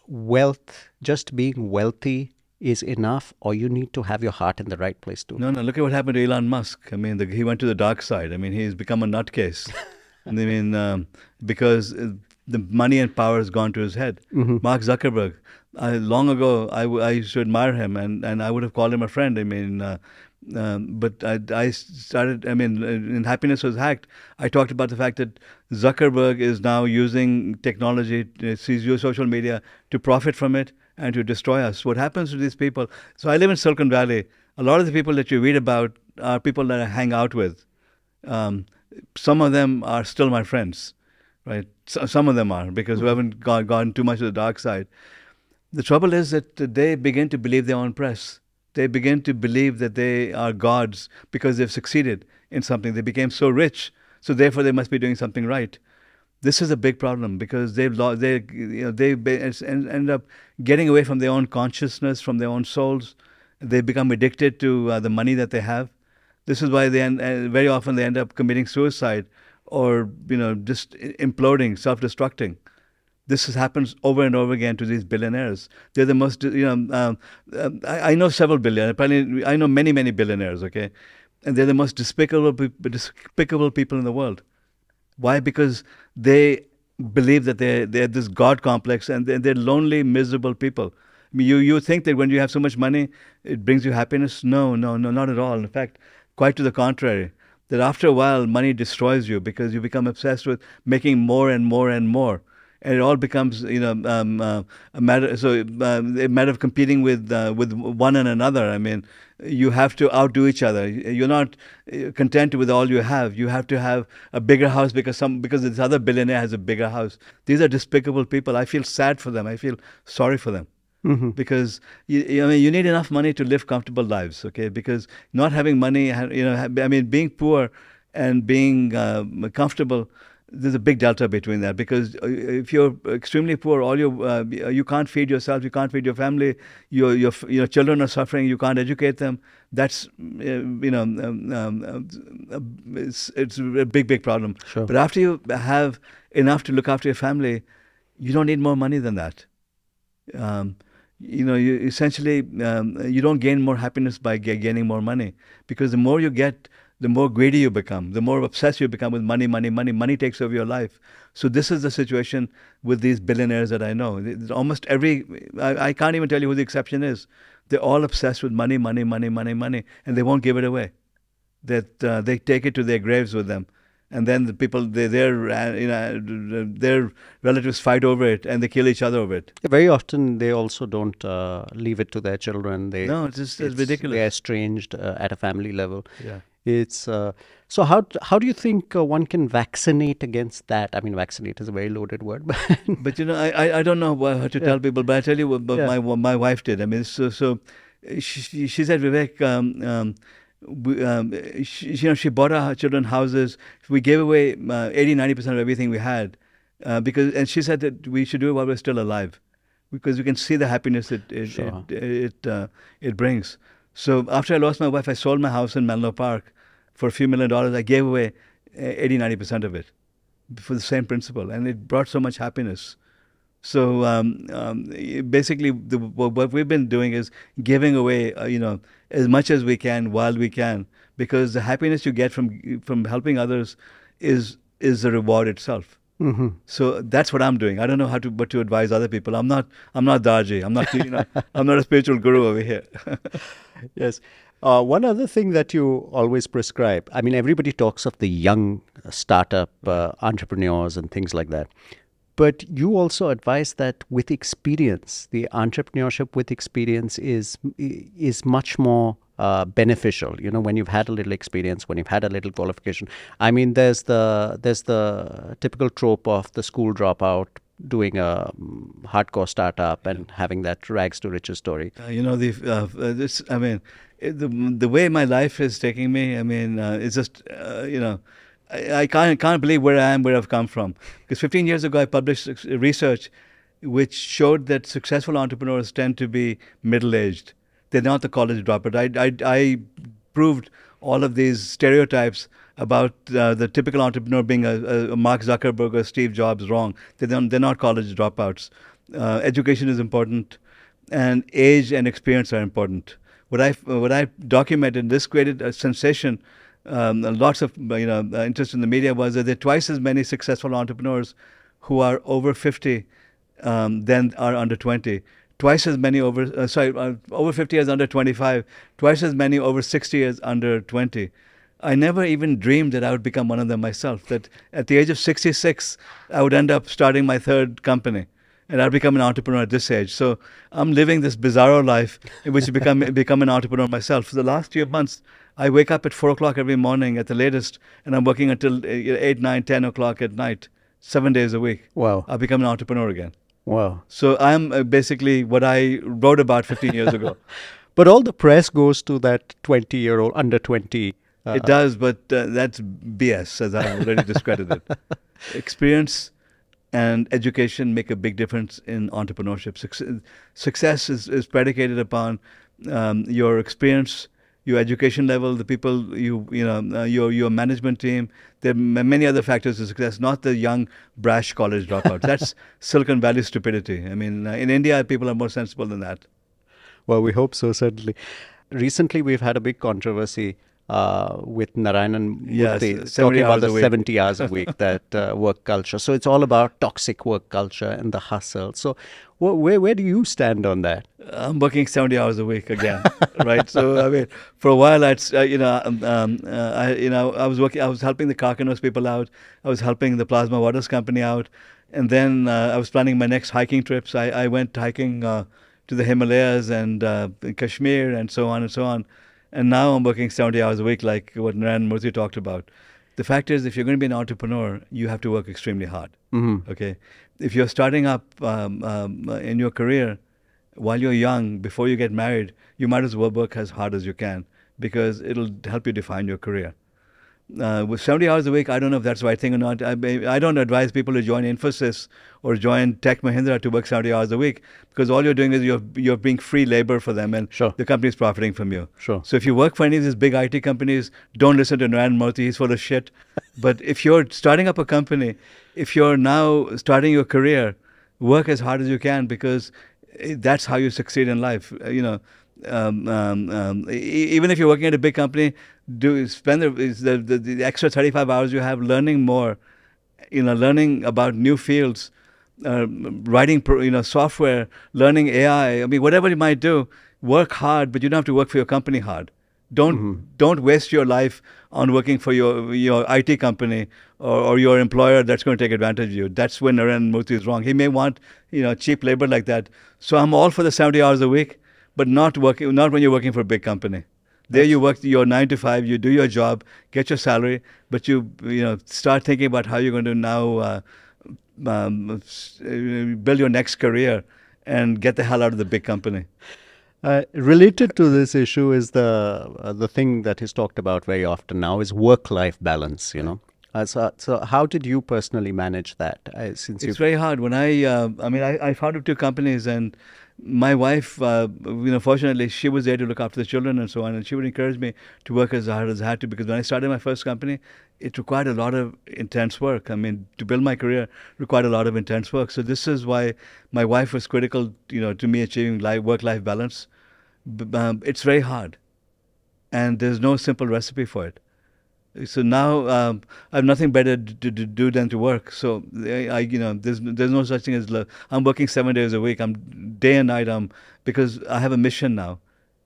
wealth, just being wealthy, is enough, or you need to have your heart in the right place too? No, no. Look at what happened to Elon Musk. I mean, he went to the dark side. I mean, he's become a nutcase. I mean, because the money and power has gone to his head. Mark Zuckerberg. Long ago, I used to admire him, and I would have called him a friend. I mean, but I started. I mean, in Happiness Was Hacked, I talked about the fact that Zuckerberg is now using technology, sees social media to profit from it and to destroy us. What happens to these people? So I live in Silicon Valley. A lot of the people that you read about are people that I hang out with. Some of them are still my friends, right? Some of them are, because we haven't gone too much to the dark side. The trouble is that they begin to believe their own press. They begin to believe that they are gods because they've succeeded in something. They became so rich, so therefore they must be doing something right. This is a big problem because they end up getting away from their own consciousness, from their own souls. They become addicted to the money that they have. This is why very often they end up committing suicide or just imploding, self-destructing. This happens over and over again to these billionaires. They're the most, I know several billionaires. Apparently, I know many, many billionaires, okay? And they're the most despicable people in the world. Why? Because they believe that they're this God complex, and they're lonely, miserable people. I mean, you think that when you have so much money, it brings you happiness? No, not at all. In fact, quite to the contrary. That after a while, money destroys you because you become obsessed with making more and more and more. And it all becomes, a matter. So a matter of competing with one and another. I mean, you have to outdo each other. You're not content with all you have. You have to have a bigger house because this other billionaire has a bigger house. These are despicable people. I feel sad for them. I feel sorry for them. Because you need enough money to live comfortable lives. Okay, because not having money, being poor and being comfortable. There's a big delta between that, because if you're extremely poor, you can't feed yourself, you can't feed your family, your children are suffering, you can't educate them. That's it's a big problem. Sure. But after you have enough to look after your family, you don't need more money than that. You essentially you don't gain more happiness by gaining more money, because the more you get, the more greedy you become, the more obsessed you become with money. Money takes over your life. So this is the situation with these billionaires that I know. Almost I can't even tell you who the exception is. They're all obsessed with money, and they won't give it away. That they take it to their graves with them. And then the people, their relatives fight over it, and they kill each other over it. Very often, they also don't leave it to their children. It's ridiculous. They're estranged at a family level. Yeah. It's so how do you think one can vaccinate against that? I mean, vaccinate is a very loaded word, but I don't know how to tell people, but I tell you what my wife did. I mean, so she said, Vivek, she bought our children houses. We gave away 80-90% of everything we had, and she said that we should do it while we're still alive, because we can see the happiness it brings. So after I lost my wife, I sold my house in Menlo Park for a few $1 million. I gave away 80-90% of it for the same principle, and it brought so much happiness. So basically, what we've been doing is giving away, as much as we can while we can, because the happiness you get from helping others is the reward itself. So that's what I'm doing. I don't know what to advise other people. I'm not Darji. I'm not I'm not a spiritual guru over here. Yes. One other thing that you always prescribe, I mean, everybody talks of the young startup entrepreneurs and things like that. But you also advise that with experience, the entrepreneurship with experience is much more beneficial. When you've had a little experience, when you've had a little qualification. I mean, there's the typical trope of the school dropout doing a hardcore startup and having that rags to riches story. The way my life is taking me. I mean, it's just I can't believe where I am, where I've come from. Because 15 years ago, I published research which showed that successful entrepreneurs tend to be middle-aged. They're not the college dropout. I proved all of these stereotypes about the typical entrepreneur being a Mark Zuckerberg or Steve Jobs wrong. They're not college dropouts. Education is important. and age and experience are important. What I documented, this created a sensation. Lots of interest in the media was that there are twice as many successful entrepreneurs who are over 50 than are under 20. Twice as many over 50 as under 25. Twice as many over 60 as under 20. I never even dreamed that I would become one of them myself. That at the age of 66, I would end up starting my third company, and I'd become an entrepreneur at this age. So I'm living this bizarro life in which I become an entrepreneur myself. For the last few months, I wake up at 4 o'clock every morning at the latest, and I'm working until 8, 9, 10 o'clock at night, 7 days a week. Wow. I've become an entrepreneur again. Wow. So I'm basically what I wrote about 15 years ago. But all the press goes to that 20-year-old, under 20. It does, but that's BS, as I already discredited. Experience and education make a big difference in entrepreneurship. Success is predicated upon your experience, your education level, the people your management team. There are many other factors to success, not the young, brash college dropouts. That's Silicon Valley stupidity. I mean, in India, people are more sensible than that. Well, we hope so, certainly. Recently, we've had a big controversy with Narayanan Murthy talking about the 70 hours a week, that work culture. So it's all about toxic work culture and the hustle. So where do you stand on that? I'm working 70 hours a week again, right? So I mean, for a while, I was helping the Carcanos people out. I was helping the Plasma Waters company out, and then I was planning my next hiking trips. I went hiking to the Himalayas and Kashmir and so on and so on. And now I'm working 70 hours a week, like what Narayan Murthy talked about. The fact is, if you're going to be an entrepreneur, you have to work extremely hard. Mm-hmm. Okay, if you're starting up in your career while you're young, before you get married, you might as well work as hard as you can, because it'll help you define your career. With 70 hours a week, I don't know if that's the right thing or not. I don't advise people to join Infosys or join Tech Mahindra to work 70 hours a week, because all you're doing is you're being free labor for them, and Sure. the company's profiting from you. Sure. So if you work for any of these big IT companies, don't listen to Narayan Murthy. He's full of shit. But if you're starting up a company, if you're now starting your career, work as hard as you can, because that's how you succeed in life. Even if you're working at a big company, spend the extra 35 hours you have learning more, learning about new fields, writing software, learning AI. I mean, whatever you might do, work hard, but you don't have to work for your company hard. Don't waste your life on working for your IT company or your employer that's going to take advantage of you. That's when Narayan Murthy is wrong. He may want cheap labor like that. So I'm all for the 70 hours a week, but not when you're working for a big company. There you work your 9 to 5, you do your job, get your salary, but you start thinking about how you're going to now build your next career and get the hell out of the big company. Related to this issue is the thing that is talked about very often now is work-life balance. So how did you personally manage that? It's very hard. When I founded 2 companies, and my wife, fortunately, she was there to look after the children and so on, and she would encourage me to work as hard as I had to, because when I started my first company, it required a lot of intense work. I mean, to build my career required a lot of intense work. So this is why my wife was critical, to me achieving work-life balance. It's very hard, and there's no simple recipe for it. So now I have nothing better to do than to work. So there's no such thing as love. I'm working 7 days a week. I'm day and night. Because I have a mission now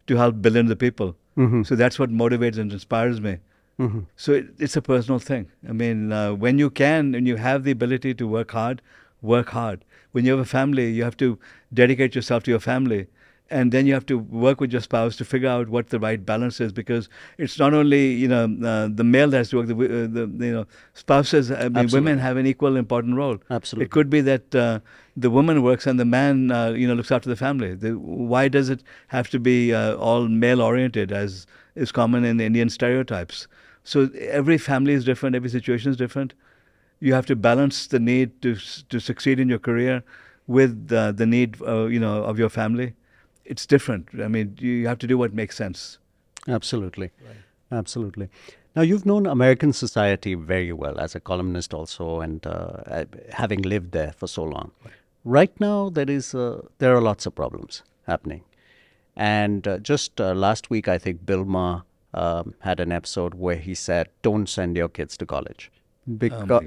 to help billions of people. Mm-hmm. So that's what motivates and inspires me. Mm-hmm. So it's a personal thing. I mean, when you can and you have the ability to work hard, work hard. When you have a family, you have to dedicate yourself to your family. And then you have to work with your spouse to figure out what the right balance is, because it's not only the male that has to work. The spouses, women have an equal important role. Absolutely. It could be that the woman works and the man looks after the family. Why does it have to be all male oriented, as is common in the Indian stereotypes? So every family is different. Every situation is different. You have to balance the need to succeed in your career with the need of your family. It's different. I mean, you have to do what makes sense. Absolutely. Right. Absolutely. Now, you've known American society very well as a columnist also, and having lived there for so long. Right now, there are lots of problems. happening. And just last week, I think Bill Maher had an episode where he said, don't send your kids to college. Because Now,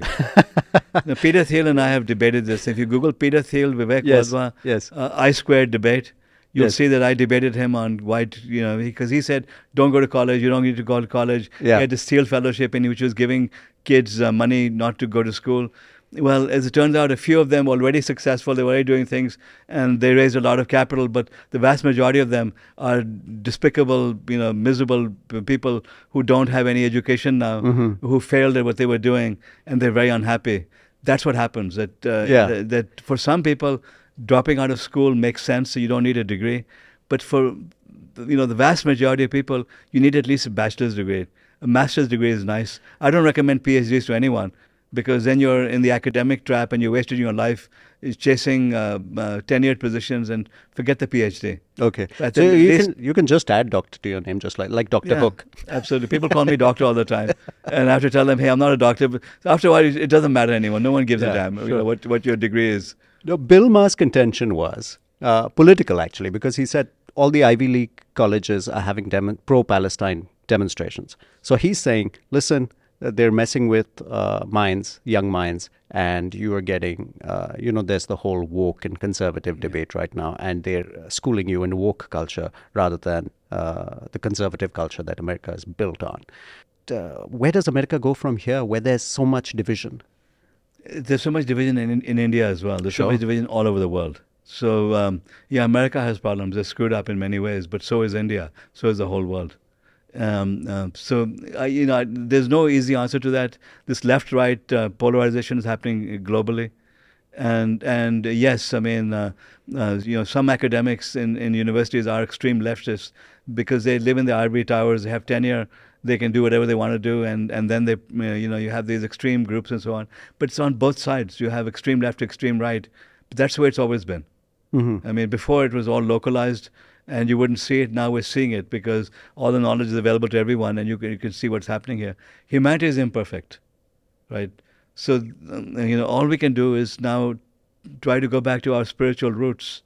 Peter Thiel and I have debated this. If you Google Peter Thiel, Vivek Yes, Wadhwa, yes. I squared debate, you'll Yes. see that I debated him on why, because he said, don't go to college, you don't need to go to college. Yeah. He had this Thiel fellowship in which was giving kids money not to go to school. Well, as it turns out, a few of them already successful, they were already doing things, and they raised a lot of capital, but the vast majority of them are despicable, miserable people who don't have any education now, who failed at what they were doing, and they're very unhappy. That's what happens. That for some people, dropping out of school makes sense, so you don't need a degree. But for the vast majority of people, you need at least a bachelor's degree. A master's degree is nice. I don't recommend PhDs to anyone, because then you're in the academic trap and you're wasting your life chasing tenured positions, and forget the PhD. Okay. I So think you can just add doctor to your name, just like Dr. Yeah, Hook. absolutely. People call me doctor all the time, and I have to tell them, hey, I'm not a doctor. But after a while, it doesn't matter anymore. No one gives a Yeah, damn sure. what your degree is. No, Bill Maher's contention was political, actually, because he said all the Ivy League colleges are having pro-Palestine demonstrations. So he's saying, listen, they're messing with minds, young minds, and you are getting, there's the whole woke and conservative debate right now, and they're schooling you in woke culture rather than the conservative culture that America is built on. Where does America go from here, where there's so much division? There's so much division in India as well. There's so Sure. much division all over the world. So, America has problems. They're screwed up in many ways, but so is India. So is the whole world. There's no easy answer to that. This left-right polarization is happening globally. And yes, I mean, some academics in universities are extreme leftists because they live in the ivory towers, they have tenure, they can do whatever they want to do, and then they, you have these extreme groups and so on. But it's on both sides. You have extreme left, extreme right. But that's the way it's always been. I mean, before it was all localized, and you wouldn't see it. Now we're seeing it because all the knowledge is available to everyone, and you can see what's happening here. Humanity is imperfect, right? So, all we can do is now try to go back to our spiritual roots,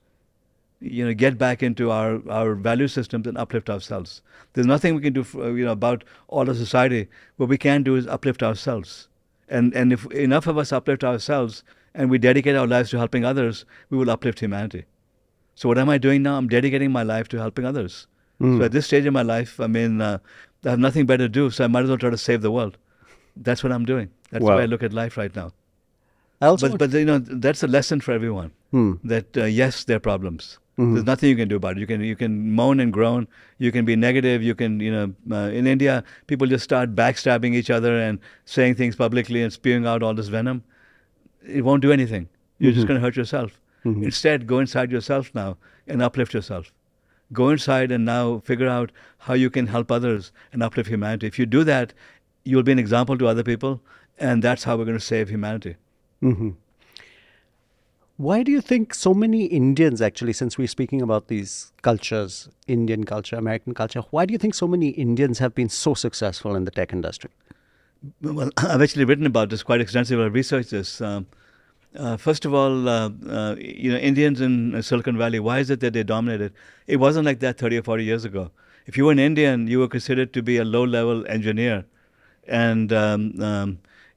get back into our value systems and uplift ourselves. There's nothing we can do about all of society. What we can do is uplift ourselves. And if enough of us uplift ourselves and we dedicate our lives to helping others, we will uplift humanity. So what am I doing now? I'm dedicating my life to helping others. So at this stage in my life, I mean, I have nothing better to do, so I might as well try to save the world. That's what I'm doing. That's Wow. the way I look at life right now. I also But that's a lesson for everyone. That yes, there are problems. There's nothing you can do about it. You can moan and groan. You can be negative. You can in India, people just start backstabbing each other and saying things publicly and spewing out all this venom. It won't do anything. You're just going to hurt yourself. Instead, go inside yourself now and uplift yourself. Go inside and now figure out how you can help others and uplift humanity. If you do that, you'll be an example to other people, and that's how we're going to save humanity. Why do you think so many Indians, actually, since we're speaking about these cultures, Indian culture, American culture, why do you think so many Indians have been so successful in the tech industry? Well, I've actually written about this quite extensively. I've researched this. First of all, Indians in Silicon Valley, why is it that they dominated? It wasn't like that 30 or 40 years ago. If you were an Indian, you were considered to be a low-level engineer, and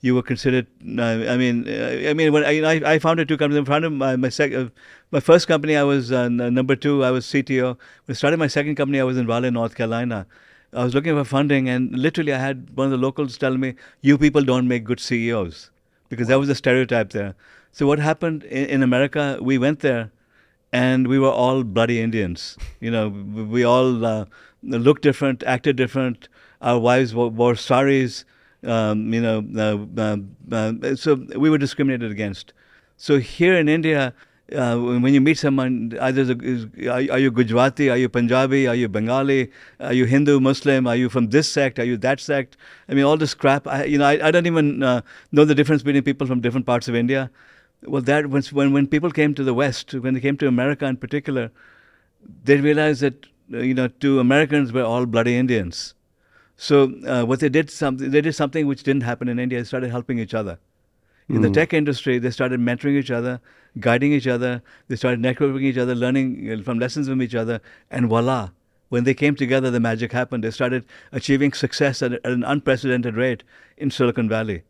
you were considered. When I founded two companies. I founded my first company. I was number two. I was CTO. When I started my second company, I was in Raleigh, North Carolina. I was looking for funding, and literally, I had one of the locals tell me, "You people don't make good CEOs," because that was the stereotype there. So what happened in America? We went there, and we were all bloody Indians. We all looked different, acted different. Our wives wore saris. So we were discriminated against. So here in India, when you meet someone, either are you Gujarati, are you Punjabi, are you Bengali, are you Hindu, Muslim, are you from this sect, are you that sect? I mean, all this crap. I don't even know the difference between people from different parts of India. Well, that when people came to the West, when they came to America in particular, they realized that to Americans we're all bloody Indians. So what they did something which didn't happen in India. They started helping each other. In the tech industry, they started mentoring each other, guiding each other. They started networking each other, learning from lessons from each other, and voila. When they came together, the magic happened. They started achieving success at an unprecedented rate in Silicon Valley.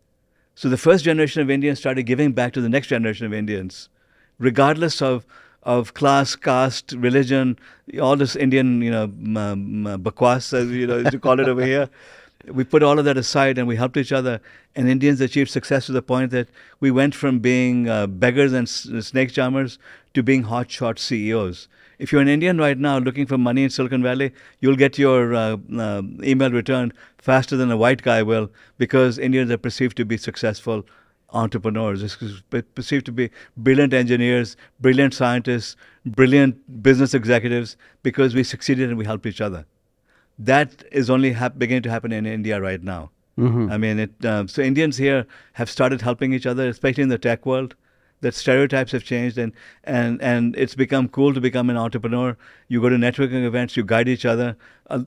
So the first generation of Indians started giving back to the next generation of Indians, regardless of class, caste, religion, all this Indian, bakwas, as you call it over here. We put all of that aside and we helped each other. And Indians achieved success to the point that we went from being beggars and snake charmers to being hotshot CEOs. If you're an Indian right now looking for money in Silicon Valley, you'll get your email returned faster than a white guy will, because Indians are perceived to be successful entrepreneurs, perceived to be brilliant engineers, brilliant scientists, brilliant business executives, because we succeeded and we helped each other. That is only beginning to happen in India right now. I mean, so Indians here have started helping each other, especially in the tech world. That stereotypes have changed, and it's become cool to become an entrepreneur. You go to networking events, you guide each other.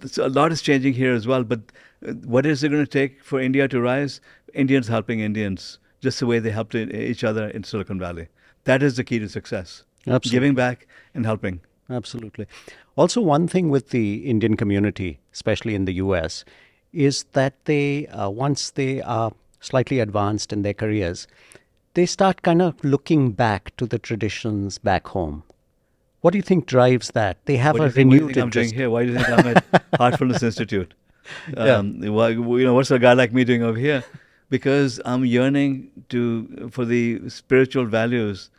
So a lot is changing here as well. But what is it going to take for India to rise? Indians helping Indians, just the way they helped each other in Silicon Valley. That is the key to success. Absolutely. Giving back and helping. Absolutely. Also, one thing with the Indian community, especially in the US, is that they, once they are slightly advanced in their careers, they start kind of looking back to the traditions back home. What do you think drives that? They have a renewed What do you think I'm interest. doing here? Why do you think I'm at Heartfulness Institute? What's a guy like me doing over here? Because I'm yearning for the spiritual values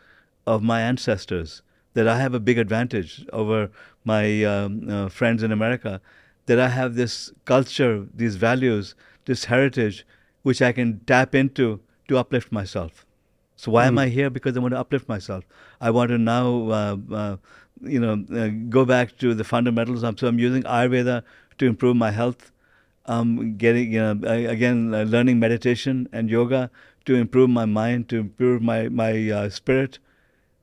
of my ancestors. That I have a big advantage over my friends in America. That I have this culture, these values, this heritage, which I can tap into to uplift myself. So why am I here? Because I want to uplift myself. I want to now, go back to the fundamentals. So I'm using Ayurveda to improve my health. I'm getting, learning meditation and yoga to improve my mind, to improve my spirit,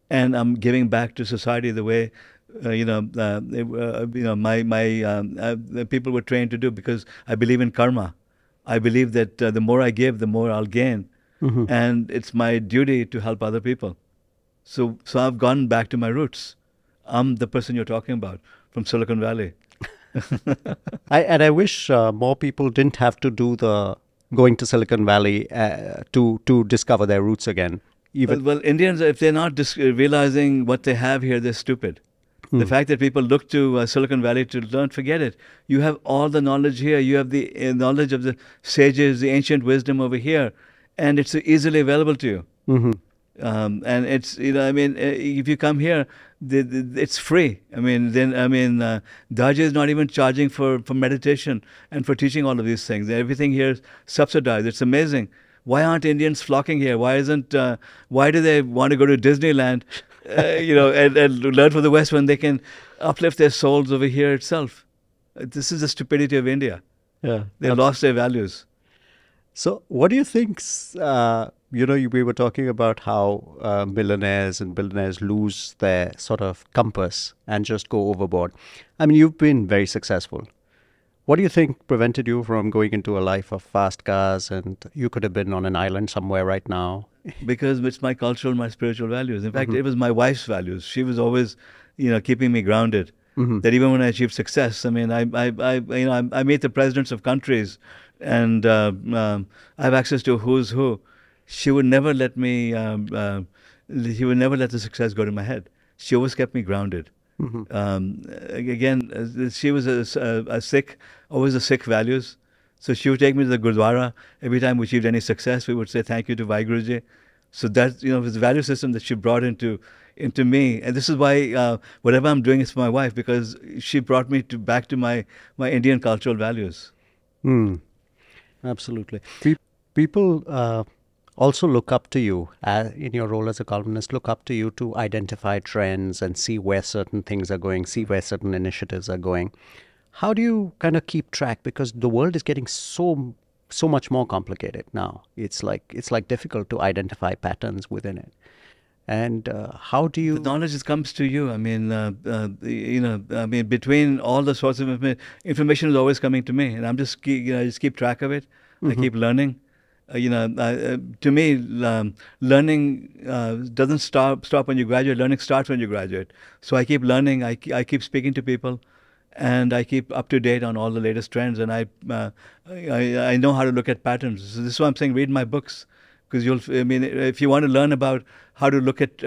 and I'm giving back to society the way, the people were trained to do. Because I believe in karma. I believe that the more I give, the more I'll gain. And it's my duty to help other people. So I've gone back to my roots. I'm the person you're talking about from Silicon Valley. I wish more people didn't have to do the going to Silicon Valley to discover their roots again. Well, Indians, if they're not realizing what they have here, they're stupid. The fact that people look to Silicon Valley to learn, forget it. You have all the knowledge here. You have the knowledge of the sages, the ancient wisdom over here. And it's easily available to you. And it's, if you come here, it's free. Daji is not even charging for meditation and for teaching all of these things. Everything here is subsidized. It's amazing. Why aren't Indians flocking here? Why do they want to go to Disneyland, and learn from the West when they can uplift their souls over here itself? This is the stupidity of India. Yeah, they've lost their values. So what do you think, we were talking about how millionaires and billionaires lose their sort of compass and just go overboard. I mean, you've been very successful. What do you think prevented you from going into a life of fast cars, and you could have been on an island somewhere right now? Because it's my cultural, my spiritual values. In fact, it was my wife's values. She was always, keeping me grounded. That even when I achieved success, I meet the presidents of countries, and I have access to who's who. She would never let me. She would never let the success go to my head. She always kept me grounded. She was a Sikh, always a Sikh values. So she would take me to the Gurdwara. Every time we achieved any success, we would say thank you to Vaheguruji. So that, was the value system that she brought into me. And this is why whatever I'm doing is for my wife, because she brought me back to my Indian cultural values. Absolutely. People also look up to you in your role as a columnist, look up to you to identify trends and see where certain things are going, see where certain initiatives are going. How do you kind of keep track? Because the world is getting so much more complicated now. It's like difficult to identify patterns within it. And how do you... The knowledge comes to you. Between all the sorts of information is always coming to me, and I'm just keep track of it. I keep learning. To me, learning doesn't stop when you graduate. Learning starts when you graduate. So I keep learning. I keep speaking to people, and I keep up to date on all the latest trends. And I know how to look at patterns. So this is why I'm saying read my books, because if you want to learn about how to look at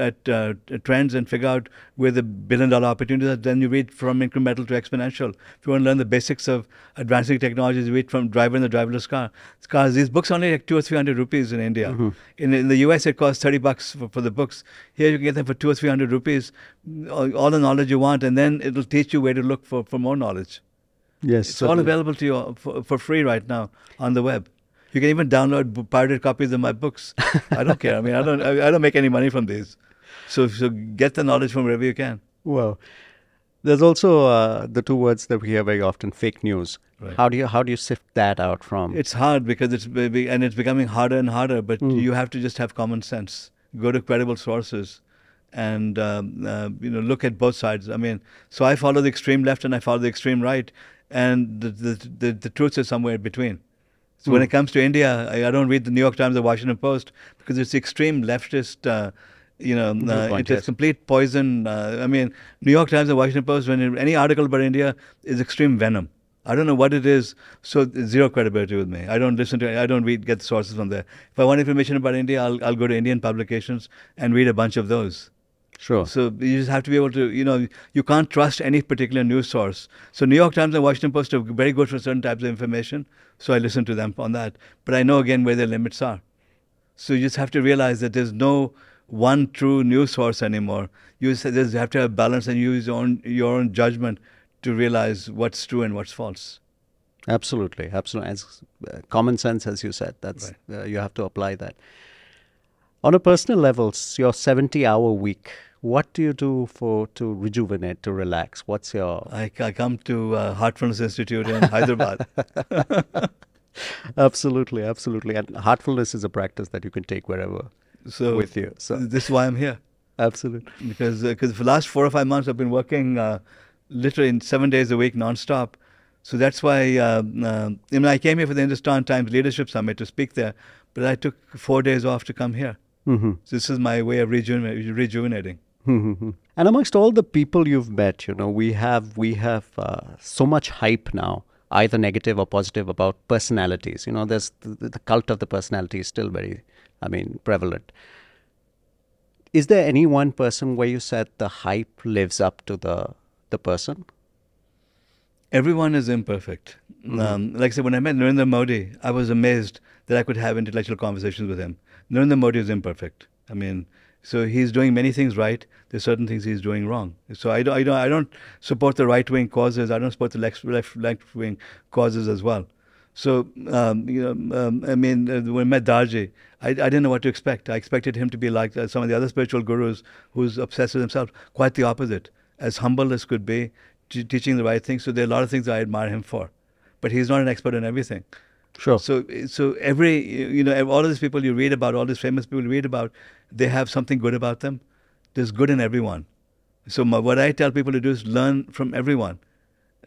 trends and figure out where the billion-dollar opportunities are, then you read From Incremental to Exponential. If you want to learn the basics of advancing technologies, you read From Driver in the Driverless Car. Cars. These books are only like 200 or 300 rupees in India. Mm-hmm. In the US, it costs $30 for the books. Here, you can get them for 200 or 300 rupees. All the knowledge you want, and then it'll teach you where to look for more knowledge. Yes, it's all available to you for free right now on the web. You can even download pirated copies of my books. I don't care. I mean, I don't make any money from these. So get the knowledge from wherever you can. Well, there's also the two words that we hear very often: fake news. Right. How do you sift that out from? It's hard because it's becoming harder and harder. But you have to just have common sense. Go to credible sources, and look at both sides. I mean, so I follow the extreme left and I follow the extreme right, and the truth is somewhere in between. So when it comes to India, I don't read the New York Times or Washington Post because it's extreme leftist. It's complete poison. I mean, New York Times and Washington Post, when any article about India is extreme venom. I don't know what it is, so zero credibility with me. I don't listen to it. I don't get the sources from there. If I want information about India, I'll go to Indian publications and read a bunch of those. Sure. So you just have to be able to, you can't trust any particular news source. So New York Times and Washington Post are very good for certain types of information. So I listen to them on that. But I know, again, where their limits are. So you just have to realize that there's no one true news source anymore. You just have to have balance and use your own judgment to realize what's true and what's false. Absolutely. As common sense, as you said, that's right. You have to apply that. On a personal level, your 70-hour week, what do you do to rejuvenate, to relax? What's your... I come to Heartfulness Institute in Hyderabad. Absolutely. And heartfulness is a practice that you can take wherever with you. So this is why I'm here. Absolutely. Because for the last 4 or 5 months, I've been working literally 7 days a week, non-stop. So that's why I came here for the Hindustan Times Leadership Summit to speak there, but I took 4 days off to come here. Mm-hmm. So this is my way of rejuvenating. Mm-hmm. And amongst all the people you've met, we have so much hype now, either negative or positive, about personalities. There's the cult of the personality is still very, prevalent. Is there any one person where you said the hype lives up to the person? Everyone is imperfect. Mm-hmm. Like I said, when I met Narendra Modi, I was amazed that I could have intellectual conversations with him. Narendra Modi is imperfect. So he's doing many things right. There's certain things he's doing wrong. So I don't support the right-wing causes. I don't support the left-wing causes as well. So when I met Darji, I didn't know what to expect. I expected him to be like some of the other spiritual gurus who's obsessed with himself. Quite the opposite. As humble as could be, teaching the right things. So there are a lot of things I admire him for. But he's not an expert in everything. Sure. So all of these people you read about, all these famous people you read about, they have something good about them. There's good in everyone. So what I tell people to do is learn from everyone.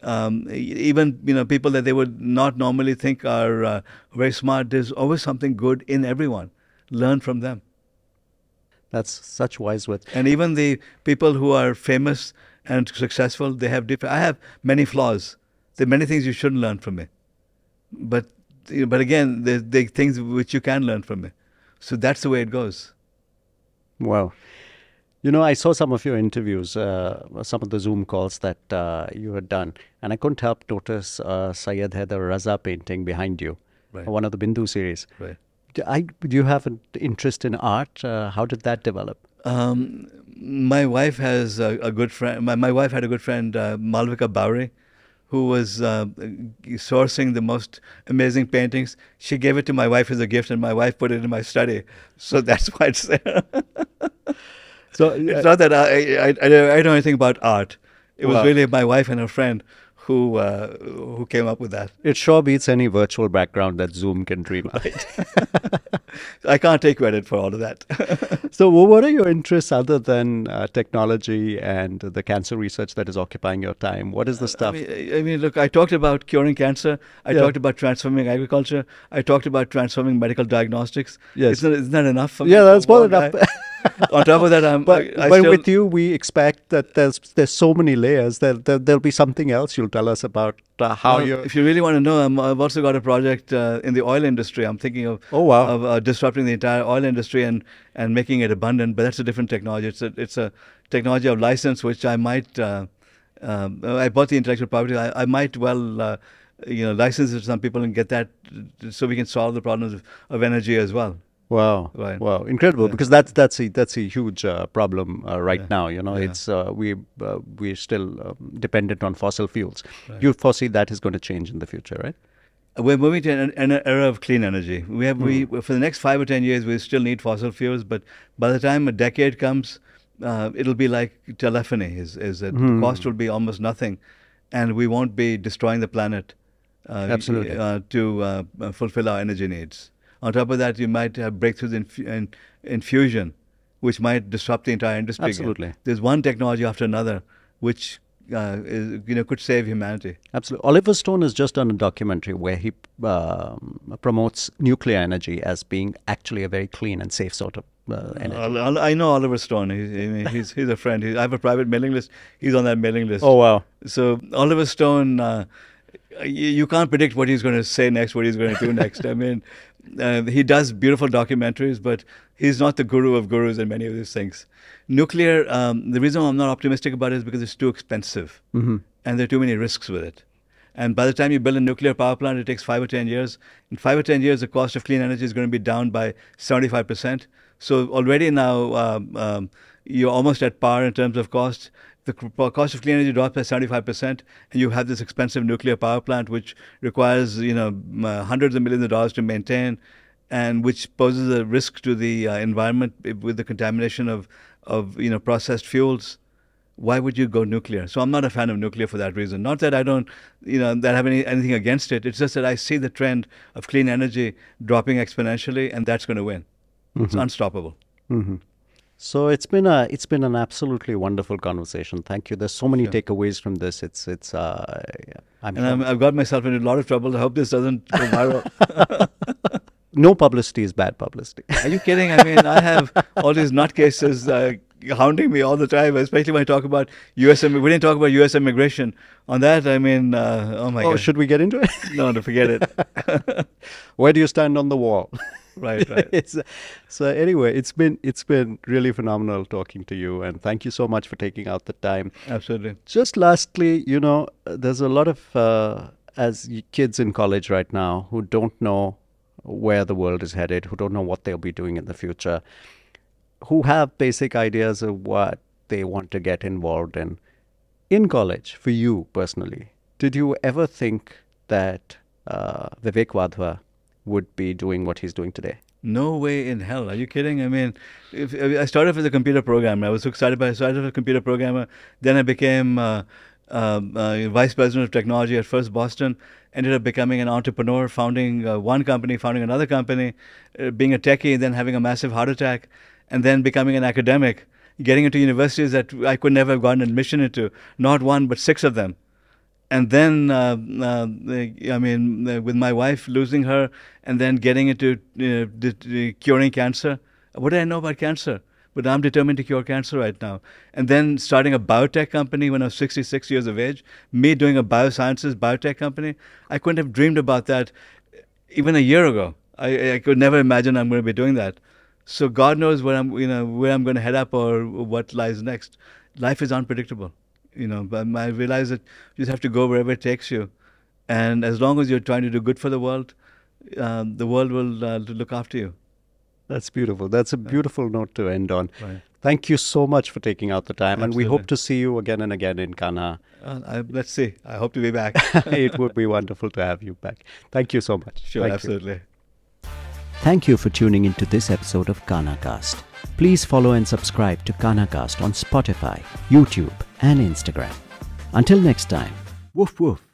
Even people that they would not normally think are very smart. There's always something good in everyone. Learn from them. That's such wise words. And even the people who are famous and successful, they have different. I have many flaws. There are many things you shouldn't learn from me. But again, there are things which you can learn from me. So that's the way it goes. Wow. I saw some of your interviews, some of the Zoom calls that you had done, and I couldn't help notice Syed Haider Raza painting behind you, right. One of the Bindu series. Right. Do you have an interest in art? How did that develop? My wife has a good friend. My wife had a good friend, Malvika Bowry, who was sourcing the most amazing paintings. She gave it to my wife as a gift, and my wife put it in my study. So that's why it's there. So it's not that I know anything about art. It was really my wife and her friend who came up with that. It sure beats any virtual background that Zoom can dream up. I can't take credit for all of that. So what are your interests other than technology and the cancer research that is occupying your time? What is the stuff? I mean, look, I talked about curing cancer. I talked about transforming agriculture. I talked about transforming medical diagnostics. Yes. Isn't that enough for me? Yeah, that's more than enough. On top of that, but with you, we expect that there's so many layers. There'll be something else you'll tell us about how you. If you really want to know, I've also got a project in the oil industry. I'm thinking of disrupting the entire oil industry and making it abundant. But that's a different technology. It's a technology of license, which I might. I bought the intellectual property. I might license it to some people and get that so we can solve the problems of energy as well. Wow! Right. Wow! Incredible, because that's a huge problem right now. It's we're still dependent on fossil fuels. Right. You foresee that is going to change in the future, right? We're moving to an era of clean energy. We for the next 5 or 10 years we still need fossil fuels, but by the time a decade comes, it'll be like telephony. The cost will be almost nothing, and we won't be destroying the planet. Absolutely. To fulfill our energy needs. On top of that, you might have breakthroughs in fusion, which might disrupt the entire industry. Absolutely. Again. There's one technology after another which could save humanity. Absolutely. Oliver Stone has just done a documentary where he promotes nuclear energy as being actually a very clean and safe sort of energy. I know Oliver Stone. He's a friend. I have a private mailing list. He's on that mailing list. Oh, wow. So Oliver Stone, you can't predict what he's going to say next, what he's going to do next. I mean, he does beautiful documentaries, but he's not the guru of gurus in many of these things. Nuclear, the reason I'm not optimistic about it is because it's too expensive, and there are too many risks with it. And by the time you build a nuclear power plant, it takes 5 or 10 years. In 5 or 10 years, the cost of clean energy is going to be down by 75%. So already now, you're almost at par in terms of cost. The cost of clean energy drops by 75%, and you have this expensive nuclear power plant, which requires hundreds of millions of dollars to maintain, and which poses a risk to the environment with the contamination of processed fuels. Why would you go nuclear? So I'm not a fan of nuclear for that reason. Not that I don't have anything against it. It's just that I see the trend of clean energy dropping exponentially, and that's going to win. It's unstoppable. So it's been an absolutely wonderful conversation. Thank you. There's so many takeaways from this. I've got myself into a lot of trouble. I hope this doesn't go viral. No publicity is bad publicity. Are you kidding? I mean, I have all these nutcases hounding me all the time, especially when I talk about U.S. We didn't talk about U.S. immigration. On that, I mean, oh my God. Should we get into it? No, forget it. Where do you stand on the wall? Right. So anyway, it's been really phenomenal talking to you, and thank you so much for taking out the time. Absolutely. Just lastly, there's a lot of as kids in college right now who don't know where the world is headed, who don't know what they'll be doing in the future, who have basic ideas of what they want to get involved in. In college, for you personally, did you ever think that Vivek Wadhwa would be doing what he's doing today? No way in hell. Are you kidding? I mean, I started off as a computer programmer. I was so excited I started as a computer programmer. Then I became vice president of technology at First Boston. Ended up becoming an entrepreneur, founding one company, founding another company, being a techie, then having a massive heart attack, and then becoming an academic, getting into universities that I could never have gotten admission into. Not one, but 6 of them. And then, with my wife, losing her, and then getting into curing cancer. What did I know about cancer? But I'm determined to cure cancer right now. And then starting a biotech company when I was 66 years of age, me doing a biosciences biotech company. I couldn't have dreamed about that even a year ago. I could never imagine I'm going to be doing that. So God knows where I'm going to head up or what lies next. Life is unpredictable. But I realize that you just have to go wherever it takes you. And as long as you're trying to do good for the world will look after you. That's beautiful. That's a beautiful note to end on. Right. Thank you so much for taking out the time. Absolutely. And we hope to see you again and again in Kanha. Let's see. I hope to be back. It would be wonderful to have you back. Thank you so much. Sure, absolutely. Thank you for tuning into this episode of Kanha Cast. Please follow and subscribe to Kanha Cast on Spotify, YouTube, and Instagram. Until next time, Woof woof.